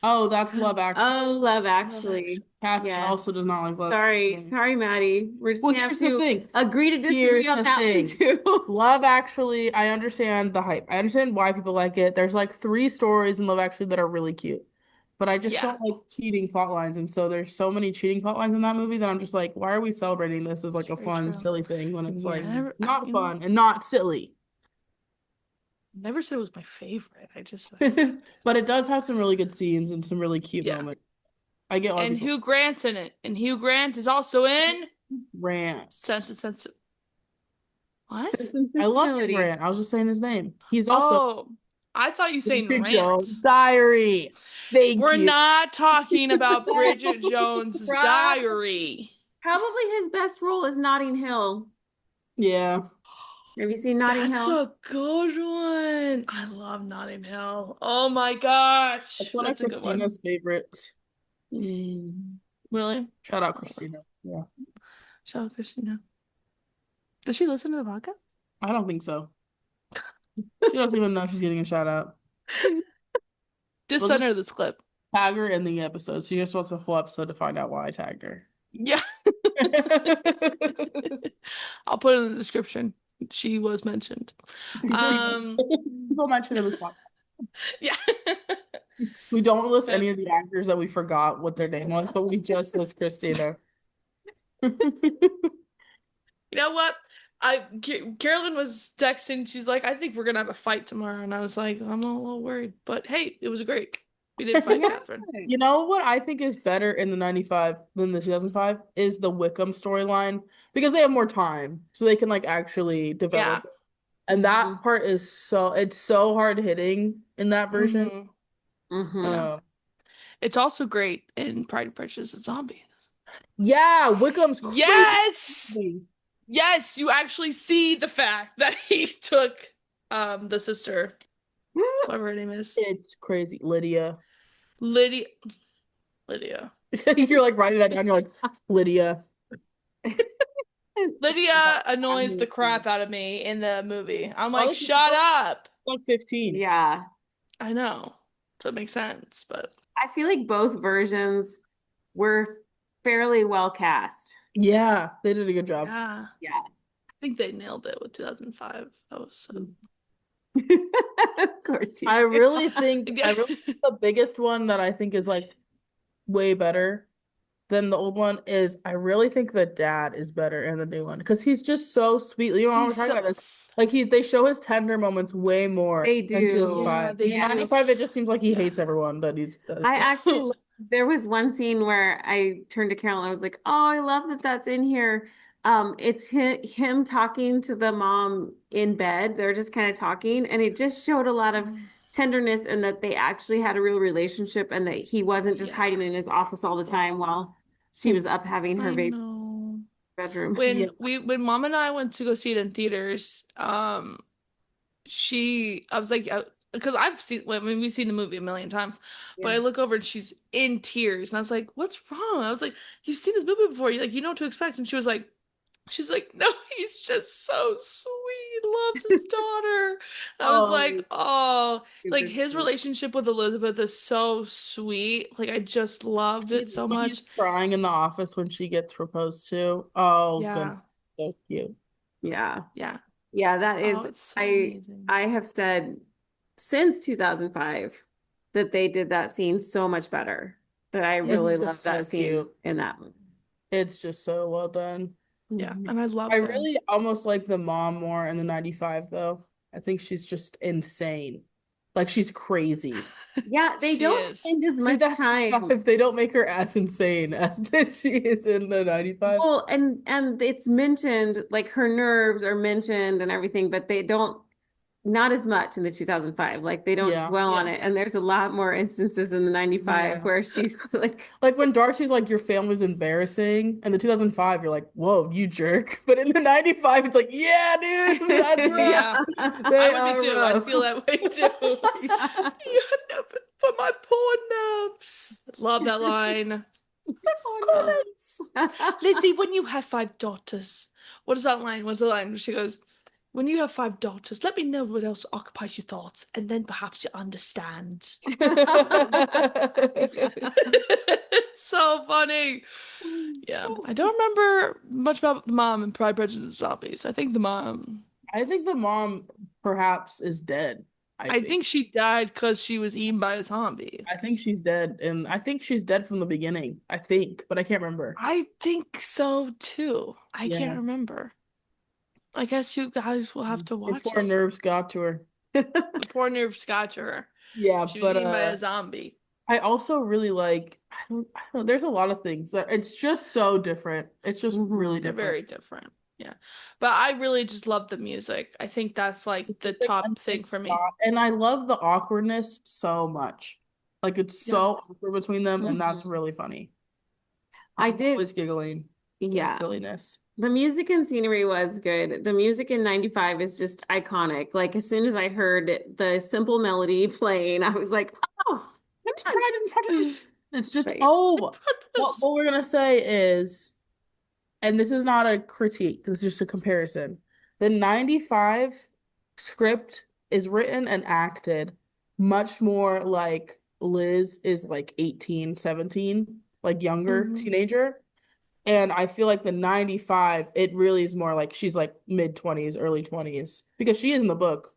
Oh, that's Love Actually. Oh, Love Actually. Kathy Yeah. also does not like Love Sorry, Actually. Maddie. We're just Well, gonna have here's the to thing. agree to disagree Here's on the that thing. one too. Love Actually, I understand the hype. I understand why people like it. There's like 3 stories in Love Actually that are really cute. But I just don't like cheating plot lines. And so there's so many cheating plot lines in that movie that I'm just like, why are we celebrating this as like a Very fun, true. silly thing when it's like Never- not fun and not silly? Never said it was my favorite. I just But it does have some really good scenes and some really cute Yeah. moments. I get why and people Hugh Grant's in it. And Hugh Grant is also in rant. Sense. What? I love Hugh Grant. I was just saying his name. He's also Oh, I thought you saying Bridget rant. Jones' Diary. Thank We're you. not talking about Bridget Jones' Diary. Probably his best role is Notting Hill. Yeah. Have you seen Notting That's Hill? a good one. I love Notting Hill. Oh my gosh. That's one That's of a good one. Christina's favorites. Really? Shout out Christina. Yeah. Shout out Christina. Does she listen to the podcast? I don't think so. She doesn't even know she's getting a shout out. Just Well, send her this clip. Tag her in the episode. She just wants a full episode to find out why I tagged her. Yeah. I'll put it in the description. She was mentioned. People mention it as well. Yeah. We don't list any of the actors that we forgot what their name was, but we just list Christina. You know what? Carolyn was texting. She's like, I think we're gonna have a fight tomorrow, and I was like, I'm a little worried, but hey, it was great. We did fight Kathryn. You know what I think is better in the 95 than the 2005 is the Wickham storyline because they have more time, so they can like actually develop. Yeah. And that part is it's so hard hitting in that version. Yeah. It's also great in Pride and Prejudice and Zombies. Yeah, Wickham's crazy. Yes. Yes, you actually see the fact that he took the sister, whatever her name is. It's crazy. Lydia. Lydia. You're like writing that down. You're like, Lydia. Lydia annoys the crap out of me in the movie. I'm like, shut up. Like 15. Yeah. I know. So it makes sense, but I feel like both versions were fairly well cast. Yeah, they did a good job. yeah. Yeah. I think they nailed it with 2005. That was so Of course you I do. really think the biggest one that I think is like way better than the old one is I really think the dad is better in the new one because he's just so sweet. You know what we're talking about? Like they show his tender moments way more. They than do. 2005. Yeah, they In do. 95, it just seems like he hates everyone that he's. I actually there was one scene where I turned to Carol and I was like, "Oh, I love that that's in here." It's him talking to the mom in bed. They're just kind of talking, and it just showed a lot of tenderness and that they actually had a real relationship and that he wasn't just hiding in his office all the time while she was up having her I baby know. bedroom. Yeah. When mom and I went to go see it in theaters, I was like, because we've seen the movie a million times, but I look over and she's in tears, and I was like, what's wrong? I was like, you've seen this movie before, you know what to expect, and she's like, no, he's just so sweet, he loves his daughter. I was like, Oh, oh, like super his sweet. relationship with Elizabeth is so sweet, like I just loved it so When much. he's crying in the office when she gets proposed to. Oh, good. Yeah, So cute. Yeah. yeah. Yeah, that Oh, is it's so I amazing. I have said since 2005 that they did that scene so much better. That I really It's love just so that scene cute. in that movie. It's just so well done. Yeah, Mhm. and I I love him. really almost like the mom more in the 95 though. I think she's just insane. Like she's crazy. Yeah, they She don't is. spend as much time. 2005, they don't make her as insane as that she is in the 95. Well, and it's mentioned like her nerves are mentioned and everything, but they don't not as much in the 2005. Like they don't Yeah. dwell on Yeah. it. And there's a lot more instances in the 95 Yeah. where she's like, Like when Darcy's like, your family's embarrassing. In the 2005, you're like, whoa, you jerk. But in the 95, it's like, yeah, dude, that's rough. Yeah. I They would be are too. I'd rough. feel that way too. Yeah. You had nothing for my poor nerves. Love that line. Uh, Lizzie, when you have 5 daughters, what is that line? What's the line? She goes, when you have 5 daughters, let me know what else occupies your thoughts, and then perhaps you understand. It's so funny. Yeah. I don't remember much about the mom in Pride, Prejudice, and Zombies. I think the mom. I think the mom perhaps is dead. I I think. think she died because she was eaten by a zombie. I think she's dead. And I think she's dead from the beginning. I think, but I can't remember. I think so too. I Yeah. can't remember. I guess you guys will have to Her watch poor it. nerves got to her. The poor nerves got to her. Yeah, She was but eaten by a zombie. I also really like I don't know, there's a lot of things that it's just so different. It's just really They're different. very different. Yeah. But I really just love the music. I think that's like the top thing for me. And I love the awkwardness so much. Like it's Yeah. so awkward between them, and that's Mhm. really funny. I I'm did, always giggling. yeah. Silliness. The music and scenery was good. The music in 95 is just iconic. Like as soon as I heard the simple melody playing, I was like, oh, It's Pride and Prejudice. It's just right. what we're gonna say is, and this is not a critique, this is just a comparison. The 95 script is written and acted much more like Liz is like 18, 17, like younger Mhm. teenager. And I feel like the 95, it really is more like she's like mid 20s, early 20s, because she is in the book,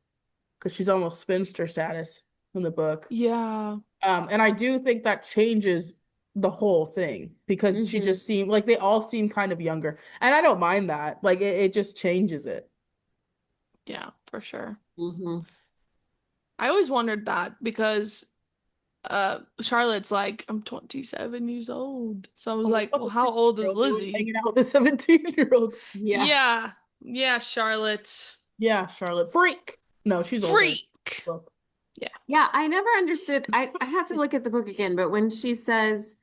because she's almost spinster status in the book. Yeah. And I do think that changes the whole thing because she Mhm. just seemed like they all seem kind of younger. And I don't mind that. Like it just changes it. Yeah, for sure. Mhm. I always wondered that because Charlotte's like, I'm 27 years old. So I was like, well, how old is Lizzie? Hanging out with a 17-year-old. Yeah. Yeah. Yeah, Charlotte. Yeah, Charlotte. Freak. No, she's older. Freak. Look. Yeah, I never understood. I have to look at the book again, but when she says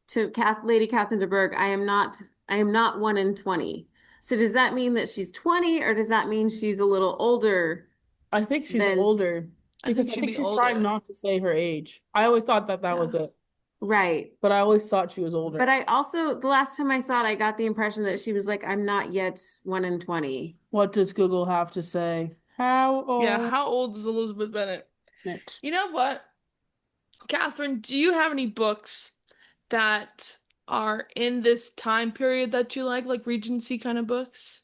to Lady Catherine de Bourgh, I am not 1 in 20. So does that mean that she's 20 or does that mean she's a little older I think she's than older I think because I she'd think be she's trying older. not to say her age. I always thought that Yeah. was it, right? but I always thought she was older. But I also the last time I saw it, I got the impression that she was like, I'm not yet 1 in 20. What does Google have to say? How old? Yeah, how old is Elizabeth Bennet? You know what? Kathryn, do you have any books that are in this time period that you like Regency kind of books?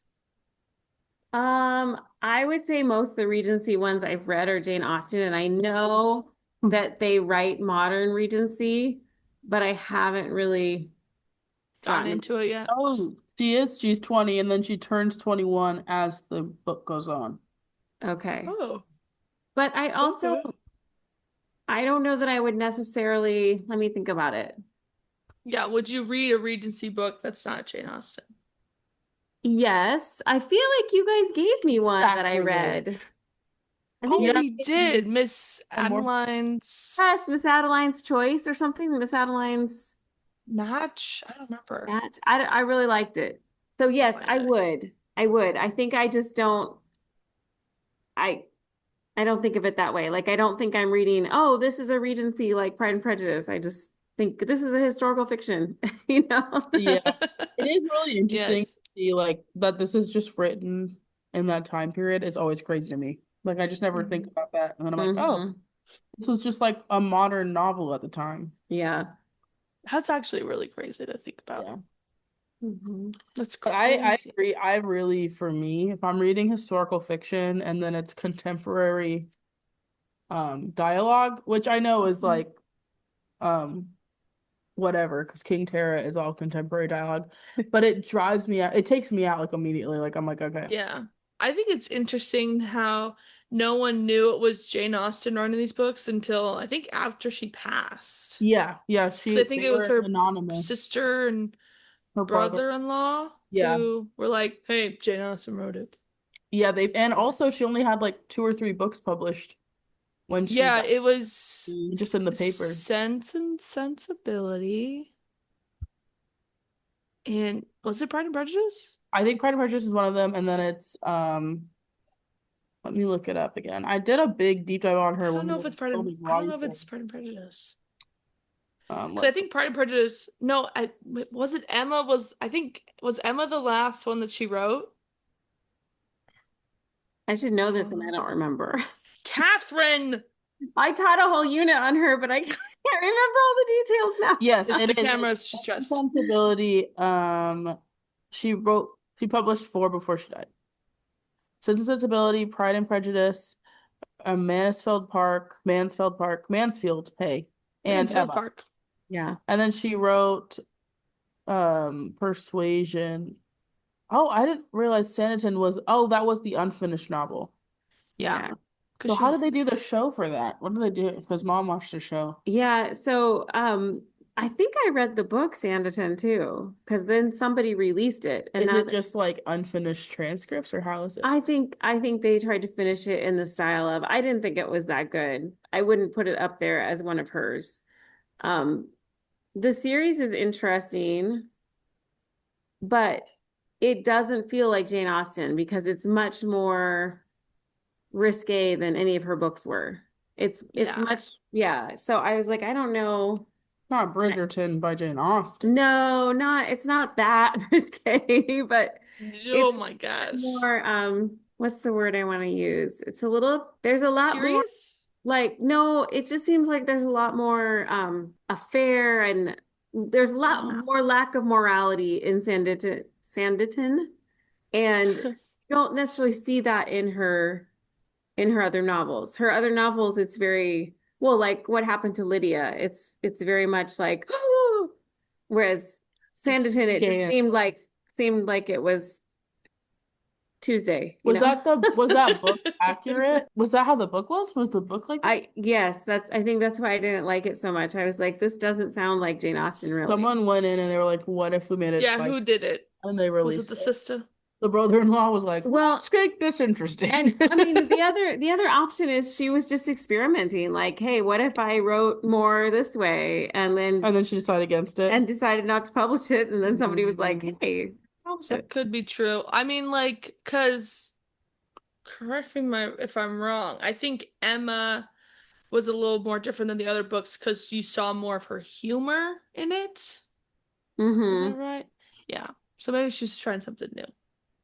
I would say most of the Regency ones I've read are Jane Austen, and I know that they write modern Regency, but I haven't really Gotten gotten into it yet? Oh, she is. She's 20, and then she turns 21 as the book goes on. okay. Oh. But I also Okay. I don't know that I would necessarily let me think about it. Yeah, would you read a Regency book that's not Jane Austen? Yes, I feel like you guys gave me one that I Sacrilege. read. I Oh, think Yeah. we did. Miss One more. Adeline's yes, Miss Adeline's Choice or something. Miss Adeline's match. I don't remember. Match. I really liked it. So yes, I would. I would. I think I just don't. I I don't think of it that way. Like I don't think I'm reading, oh, this is a Regency like Pride and Prejudice. I just think this is a historical fiction, you know? Yeah. It is really interesting Yes. to see like that this is just written in that time period is always crazy to me. Like I just never think about that. And then I'm like, oh, Mhm. this was just like a modern novel at the time. Yeah. That's actually really crazy to think about. Yeah. Mhm. That's But I crazy. agree. I really, for me, if I'm reading historical fiction and then it's contemporary dialogue, which I know is like um whatever, because King Tara is all contemporary dialogue, but it drives me out. It takes me out like immediately. Like I'm like, okay. Yeah. I think it's interesting how no one knew it was Jane Austen writing these books until I think after she passed. Yeah, yeah, Because I think they it was were her anonymous. sister and Her brother. brother-in-law Yeah. who were like, hey, Jane Austen wrote it. Yeah, they and also she only had like 2 or 3 books published when she Yeah, died, it was just in the paper. Sense and Sensibility. And was it Pride and Prejudice? I think Pride and Prejudice is one of them, and then it's let me look it up again. I did a big deep dive on I her don't when we know if were it's Pride and filming I don't know Wrong if it's Pride and Prejudice. Because I Let's think Pride and Prejudice. No, was it Emma? I think was Emma the last one that she wrote? I should know this and I don't remember. Kathryn. I taught a whole unit on her, but I can't remember all the details now. Yes, It's it the is. cameras. She's stressed. Sensibility. She published 4 before she died. Sense and Sensibility, Pride and Prejudice, Mansfield, hey, and Mansfield Emma. Park. Yeah. And then she wrote Persuasion. Oh, I didn't realize Sanditon was that was the unfinished novel. Yeah. Yeah. So how did they do the show for that? What did they do? Because mom watched the show. Yeah, so I think I read the book Sanditon too, because then somebody released it. And Is now it just like unfinished transcripts or how is it? I think they tried to finish it in the style of I didn't think it was that good. I wouldn't put it up there as one of hers. Um, the series is interesting, but it doesn't feel like Jane Austen because it's much more risque than any of her books were. It's Yeah. much, yeah. So I was like, I don't know. Not Bridgerton by Jane Austen. No, it's not that risque, but Oh it's my gosh. more what's the word I want to use? There's a lot more Serious? like no, it just seems like there's a lot more affair and there's a lot more lack of morality in Sanditon and you don't necessarily see that in her other novels. Her other novels it's very well like What Happened to Lydia. It's very much like whereas Sanditon it just seemed like it was Tuesday, you Was know? was that book accurate? Was that how the book was? Was the book like that? I think that's why I didn't like it so much. I was like, this doesn't sound like Jane Austen really. Someone went in and they were like, what if we made it Yeah, like who did it? and they Was released it the sister? The brother-in-law was like, Well, let's make this interesting. And I mean, the other option is she was just experimenting, like, hey, what if I wrote more this way? And then she decided against it. And decided not to publish it. And then somebody was like, hey, publish That it. could be true. I mean, like, because correct me if I'm wrong. I think Emma was a little more different than the other books because you saw more of her humor in it. Is that right? Yeah. So maybe she's trying something new.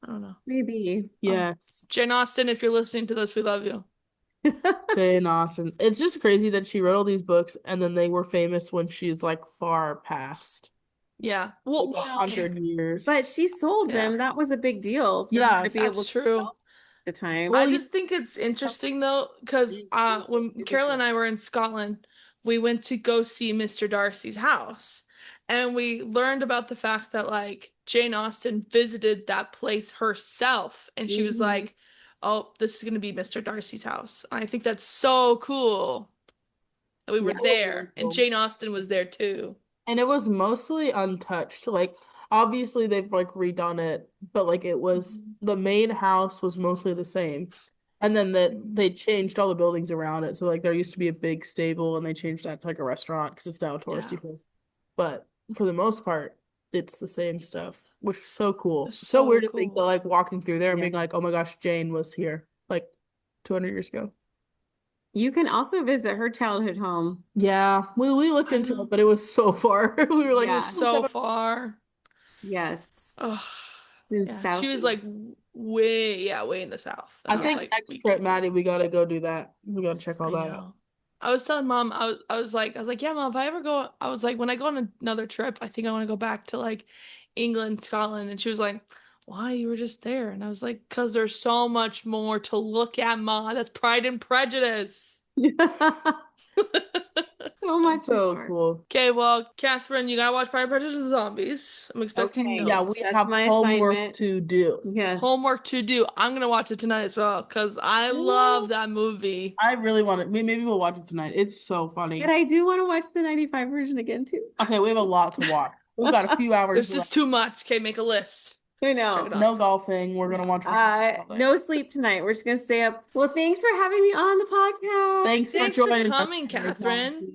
I don't know. Maybe. Yes. Jane Austen, if you're listening to this, we love you. Jane Austen. It's just crazy that she wrote all these books and then they were famous when she's like far past. Yeah. Well, like 100 years. But she sold them. That was a big deal for her to be able to true. sell at the time. I just think it's interesting though, because when Carol and I were in Scotland, we went to go see Mr. Darcy's house. And we learned about the fact that like Jane Austen visited that place herself. And she was like, oh, this is going to be Mr. Darcy's house. I think that's so cool that we were there. And Jane Austen was there too. And it was mostly untouched. Like, obviously they've like redone it, but like it was the main house was mostly the same. And then they changed all the buildings around it. So like there used to be a big stable and they changed that to like a restaurant because it's now a touristy place. But for the most part, it's the same stuff, which is so cool. It's So weird so to think that cool. like walking through there and Yeah. being like, oh my gosh, Jane was here like 200 years ago. You can also visit her childhood home. Yeah, we looked I into know. it, but it was so far. We were like, Yeah. this is So far. Yes. Oh, It's in yeah. South. She was like way in the south. And I was think like, next we trip, can't. Maddie, we gotta go do that. We gotta check all I that out. know. I was telling mom, I was like, yeah, mom, if I ever go, I was like, when I go on another trip, I think I want to go back to like England, Scotland. And she was like, why? You were just there. And I was like, because there's so much more to look at, Ma. That's Pride and Prejudice. So much So more. cool. Okay, well, Kathryn, you gotta watch Pride and Prejudice and Zombies. I'm expecting Okay. Yeah, we notes. That's have my homework assignment. to do. Yes. Homework to do. I'm gonna watch it tonight as well because I love that movie. I really want it. Maybe we'll watch it tonight. It's so funny. And I do want to watch the 95 version again too. Okay, we have a lot to watch. We've got a few hours There's left. just too much. Okay, make a list. I Check know. it off. No golfing. We're gonna watch. No sleep tonight. We're just gonna stay up. Well, thanks for having me on the podcast. Thanks Thanks for for joining us. coming, Kathryn.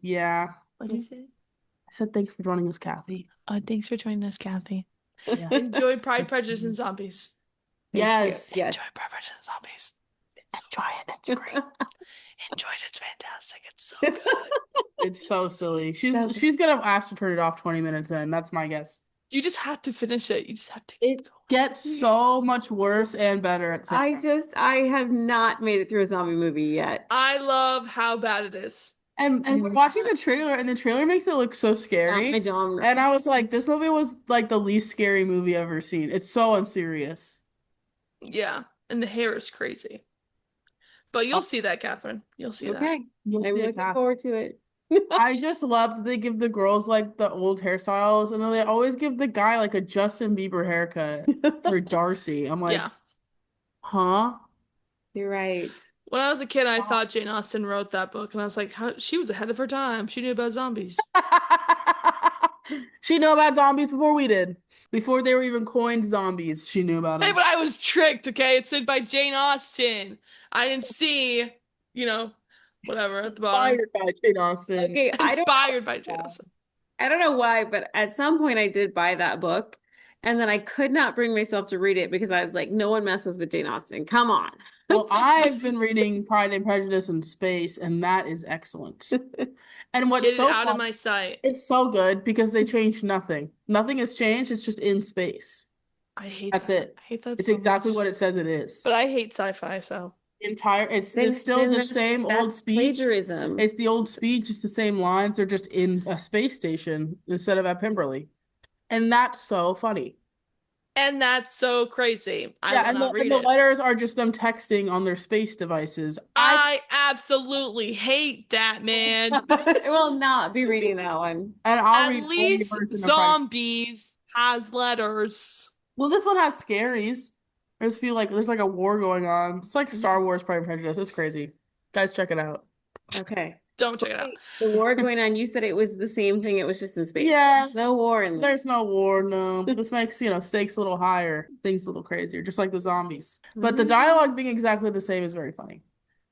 Yeah. What did you say? I said thanks for joining us, Kathy. Thanks for joining us, Kathy. Yeah. Enjoy Pride, Prejudice, and Zombies. Yes. Yes. Enjoy Pride, Prejudice, and Zombies. Enjoy it. It's great. Enjoy it. It's fantastic. It's so good. It's so silly. So- She's gonna ask to turn it off 20 minutes in. That's my guess. You just have to finish it. You just have to keep It going. gets so much worse and better at the same time. I have not made it through a zombie movie yet. I love how bad it is. And we're watching the trailer, and the trailer makes it look so scary. My genre. And I was like, this movie was like the least scary movie I've ever seen. It's so unserious. Yeah. And the hair is crazy. But you'll see that, Kathryn. You'll see that. Okay. You'll I'm see it looking happen. forward to it. I just love that they give the girls like the old hairstyles, and then they always give the guy like a Justin Bieber haircut for Darcy. I'm like, Yeah. huh? You're right. When I was a kid, I thought Jane Austen wrote that book, and I was like, how she was ahead of her time. She knew about zombies. She knew about zombies before we did. Before they were even coined zombies, she knew about Hey, them. but I was tricked, okay? It's said by Jane Austen. I didn't see, whatever at the bottom. Inspired by Jane Austen. Okay, Inspired by Jane Austen. I don't know why, but at some point I did buy that book, and then I could not bring myself to read it because I was like, no one messes with Jane Austen. Come on. Well, I've been reading Pride and Prejudice in space, and that is excellent. And what's Get it so out of fun, my sight. it's so good because they changed nothing. Nothing has changed. It's just in space. I hate That's that. it. I hate that It's so exactly much. what it says it is. But I hate sci-fi, so. It's still the same old speech. Plagiarism. It's the old speech, it's the same lines. They're just in a space station instead of at Pemberley. And that's so funny. And that's so crazy. I will and not read the it. letters are just them texting on their space devices. I absolutely hate that, man. I will not be reading that one. And I'll At read only least version of zombies has letters. Well, this one has scaries. I just feel like there's like a war going on. It's like Star Wars Pride and Prejudice. It's crazy. Guys, check it out. Okay. Don't check it out. The war going on, you said it was the same thing, it was just in space. Yeah. There's no war in there. There's no war, no. This makes, stakes a little higher, things a little crazier, just like the zombies. But the dialogue being exactly the same is very funny.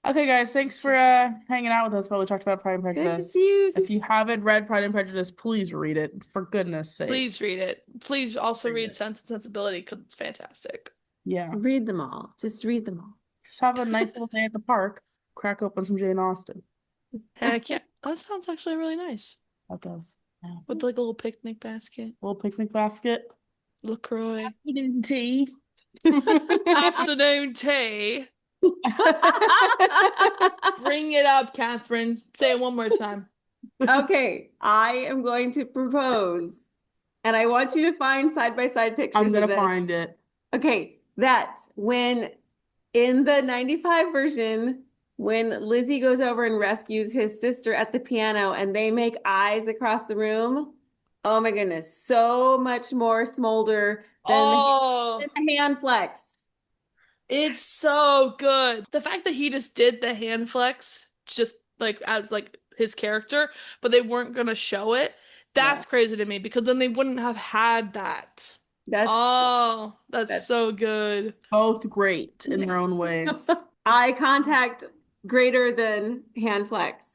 Okay, guys, thanks for hanging out with us while we talked about Pride and Good to Prejudice. see you. If you haven't read Pride and Prejudice, please read it, for goodness sake. Please read it. Please also Read read it. Sense and Sensibility because it's fantastic. Yeah. Read them all. Just read them all. Just have a nice little day at the park. Crack open some Jane Austen. Heck yeah. That sounds actually really nice. That does. Yeah. With like a little picnic basket, Little picnic basket. LaCroix, Afternoon tea. afternoon tea. Bring it up, Kathryn. Say it one more time. Okay, I am going to propose, and I want you to find side-by-side pictures I'm of gonna this. find it. Okay, that when in the 95 version, when Lizzie goes over and rescues his sister at the piano and they make eyes across the room, oh my goodness, so much more smolder than the hand flex. It's so good. The fact that he just did the hand flex just like as like his character, but they weren't gonna show it. That's crazy to me because then they wouldn't have had that. That's so good. Both great in their own ways. Eye contact greater than hand flex.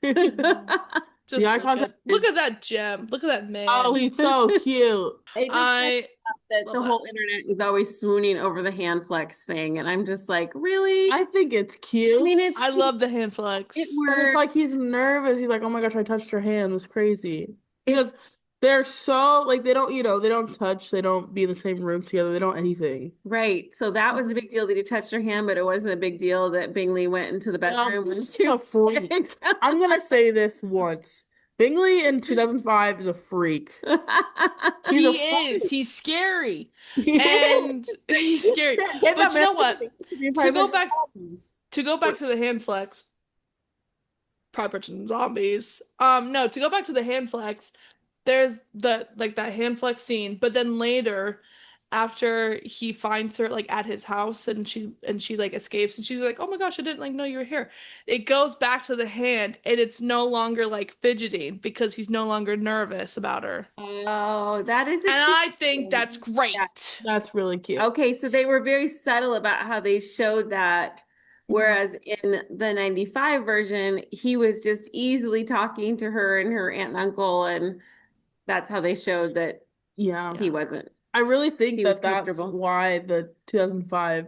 Just The eye contact look at that gem. Look at that man. Oh, he's so cute. That the whole internet is always swooning over the hand flex thing, and I'm just like, really? I think it's cute. I mean, I love the hand flex. It But it's like he's nervous. He's like, oh my gosh, I touched her hand. It's crazy. Because they're so like they don't, they don't touch, they don't be in the same room together, they don't anything. Right. So that was a big deal that he touched her hand, but it wasn't a big deal that Bingley went into the bedroom when she was sick. I'm gonna say this once. Bingley in 2005 is a freak. He's scary. And he's scary. But you know what? To go back to the hand flex. Pride, Prejudice, and Zombies. No, to go back to the hand flex, there's that hand flex scene, but then later, after he finds her like at his house and she like escapes and she's like, oh my gosh, I didn't like know you were here. It goes back to the hand and it's no longer like fidgeting because he's no longer nervous about her. Oh, that is and I think that's great. That's really cute. Okay, so they were very subtle about how they showed that. Whereas in the 95 version, he was just easily talking to her and her aunt and uncle, and that's how they showed that he wasn't. I really think that's why the 2005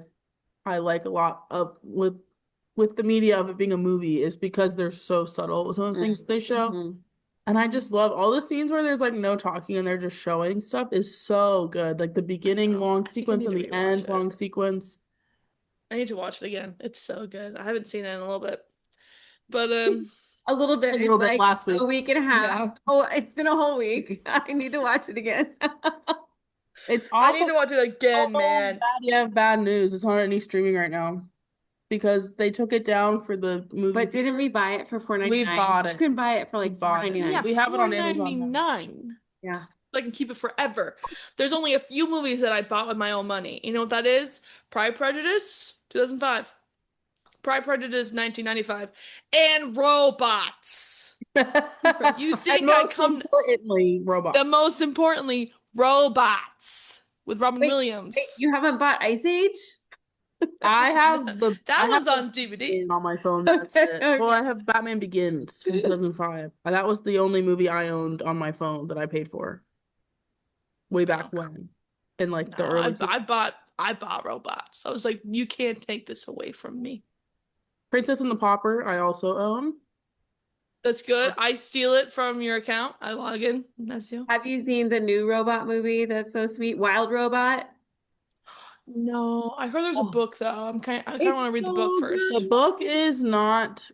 I like a lot of with the media of it being a movie is because they're so subtle with some of the things they show. And I just love all the scenes where there's like no talking and they're just showing stuff is so good. Like the beginning long sequence and the end long sequence. I need to watch it again. It's so good. I haven't seen it in a little bit. But a little bit like last week. A week and a half. Yeah. Oh, it's been a whole week. I need to watch it again. It's awful. I need to watch it again, man. You have bad news. It's not any streaming right now. Because they took it down for the movie. But didn't we buy it for $4.99? We bought it. You can buy it for like $4.99. Yeah, we have it on Amazon. $4.99. Yeah. I can keep it forever. There's only a few movies that I bought with my own money. You know what that is? Pride and Prejudice, 2005. Pride and Prejudice, 1995. And robots. You think I come... robots. The most importantly, robots. With Robin Williams. Wait, you haven't bought Ice Age? I have that one's on DVD on my phone. That's it. Well, I have Batman Begins from 2005. That was the only movie I owned on my phone that I paid for. Way back when, in like the early. I bought robots. I was like, you can't take this away from me. Princess and the Pauper. I also own. That's good. I steal it from your account. I log in. That's you. Have you seen the new robot movie? That's so sweet. Wild Robot. No, I heard there's a book though. I kind of want to read the book first. The book is not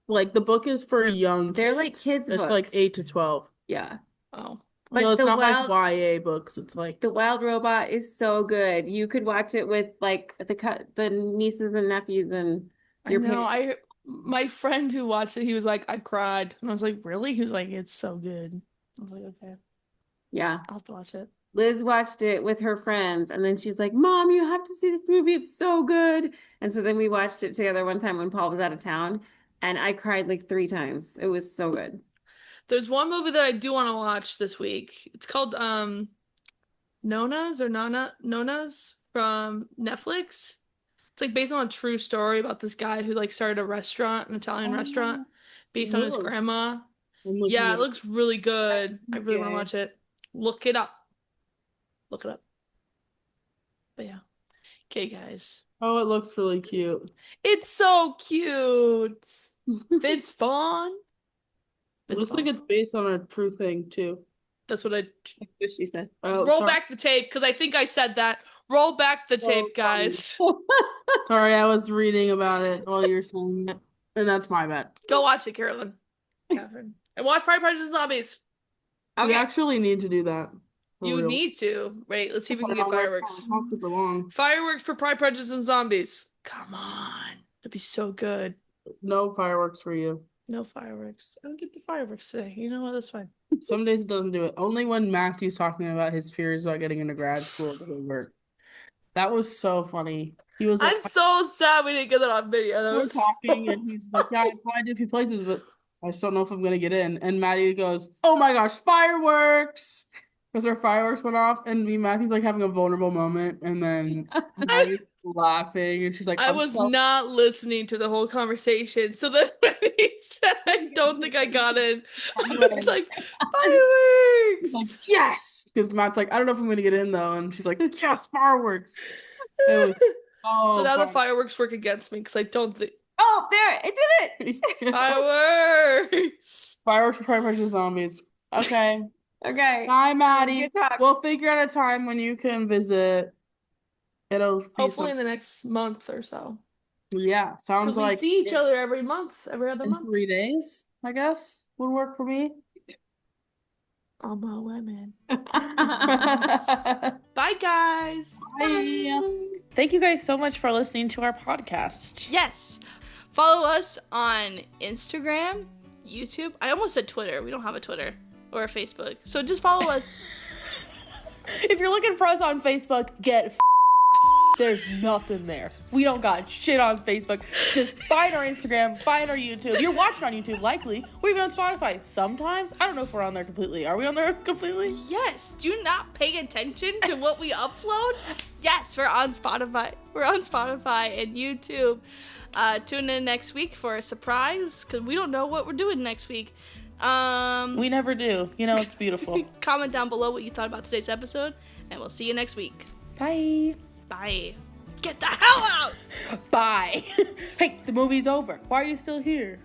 like the book is for young. They're like kids' books. It's like 8 to 12. Yeah. Oh. But so it's not like YA books. It's like The Wild Robot is so good. You could watch it with like the nieces and nephews and your parents. My friend who watched it, he was like, I cried. And I was like, really? He was like, it's so good. I was like, okay. Yeah. I'll have to watch it. Liz watched it with her friends, and then she's like, Mom, you have to see this movie. It's so good. And so then we watched it together one time when Paul was out of town, and I cried like 3 times. It was so good. There's one movie that I do want to watch this week. It's called Nonas from Netflix. It's like based on a true story about this guy who like started a restaurant, an Italian restaurant, based on his grandma. Yeah, it looks really good. I really want to watch it. Look it up. But yeah. Okay, guys. Oh, it looks really cute. It's so cute. Vince Vaughn. It looks like it's based on a true thing too. That's what she said. Oh, roll back the tape because I think I said that. Roll back the tape, guys. Sorry, I was reading about it while you're saying it, and that's my bad. Go watch it, Kathryn, and watch Pride and Prejudice and Zombies. Okay. We actually need to do that. You need to. Wait, let's see if we can get fireworks. Fireworks for Pride, Prejudice, and Zombies. Come on. That'd be so good. No fireworks for you. No fireworks. I don't get the fireworks today. You know what? That's fine. Some days it doesn't do it. Only when Matthew's talking about his fears about getting into grad school does it work. That was so funny. He was like, I'm so sad we didn't get that on video. That was talking and he's like, yeah, I applied to a few places, but I just don't know if I'm gonna get in. And Maddie goes, "Oh my gosh, fireworks!" Because her fireworks went off, and me and Matthew's like having a vulnerable moment, and then Maddie's laughing, and she's like, I was not listening to the whole conversation. So then when he said, I don't think I got in, I was like, fireworks! Like, yes! Because Matt's like, I don't know if I'm gonna get in though, and she's like, yes, fireworks! It was So now fun. the fireworks work against me because I don't think. Oh, there, it did it. Fireworks! Fireworks for Pride and Prejudice zombies. Okay. Okay. Bye, Maddie. Good talk. We'll figure out a time when you can visit. It'll be Hopefully in the next month or so. Yeah, sounds We like see each other every month, every other in month. 3 days, I guess, would work for me. All my women. Bye. Bye, guys. Thank you guys so much for listening to our podcast. Yes. Follow us on Instagram, YouTube. I almost said Twitter. We don't have a Twitter or a Facebook. So just follow us. If you're looking for us on Facebook, get there's nothing there. We don't got shit on Facebook. Just find our Instagram, find our YouTube. You're watching on YouTube, likely. We're even on Spotify sometimes. I don't know if we're on there completely. Are we on there completely? Yes. Do you not pay attention to what we upload? Yes, we're on Spotify. We're on Spotify and YouTube. Tune in next week for a surprise because we don't know what we're doing next week. We never do. You know, it's beautiful. Comment down below what you thought about today's episode, and we'll see you next week. Bye. Bye. Get the hell out! Bye. Hey, the movie's over. Why are you still here?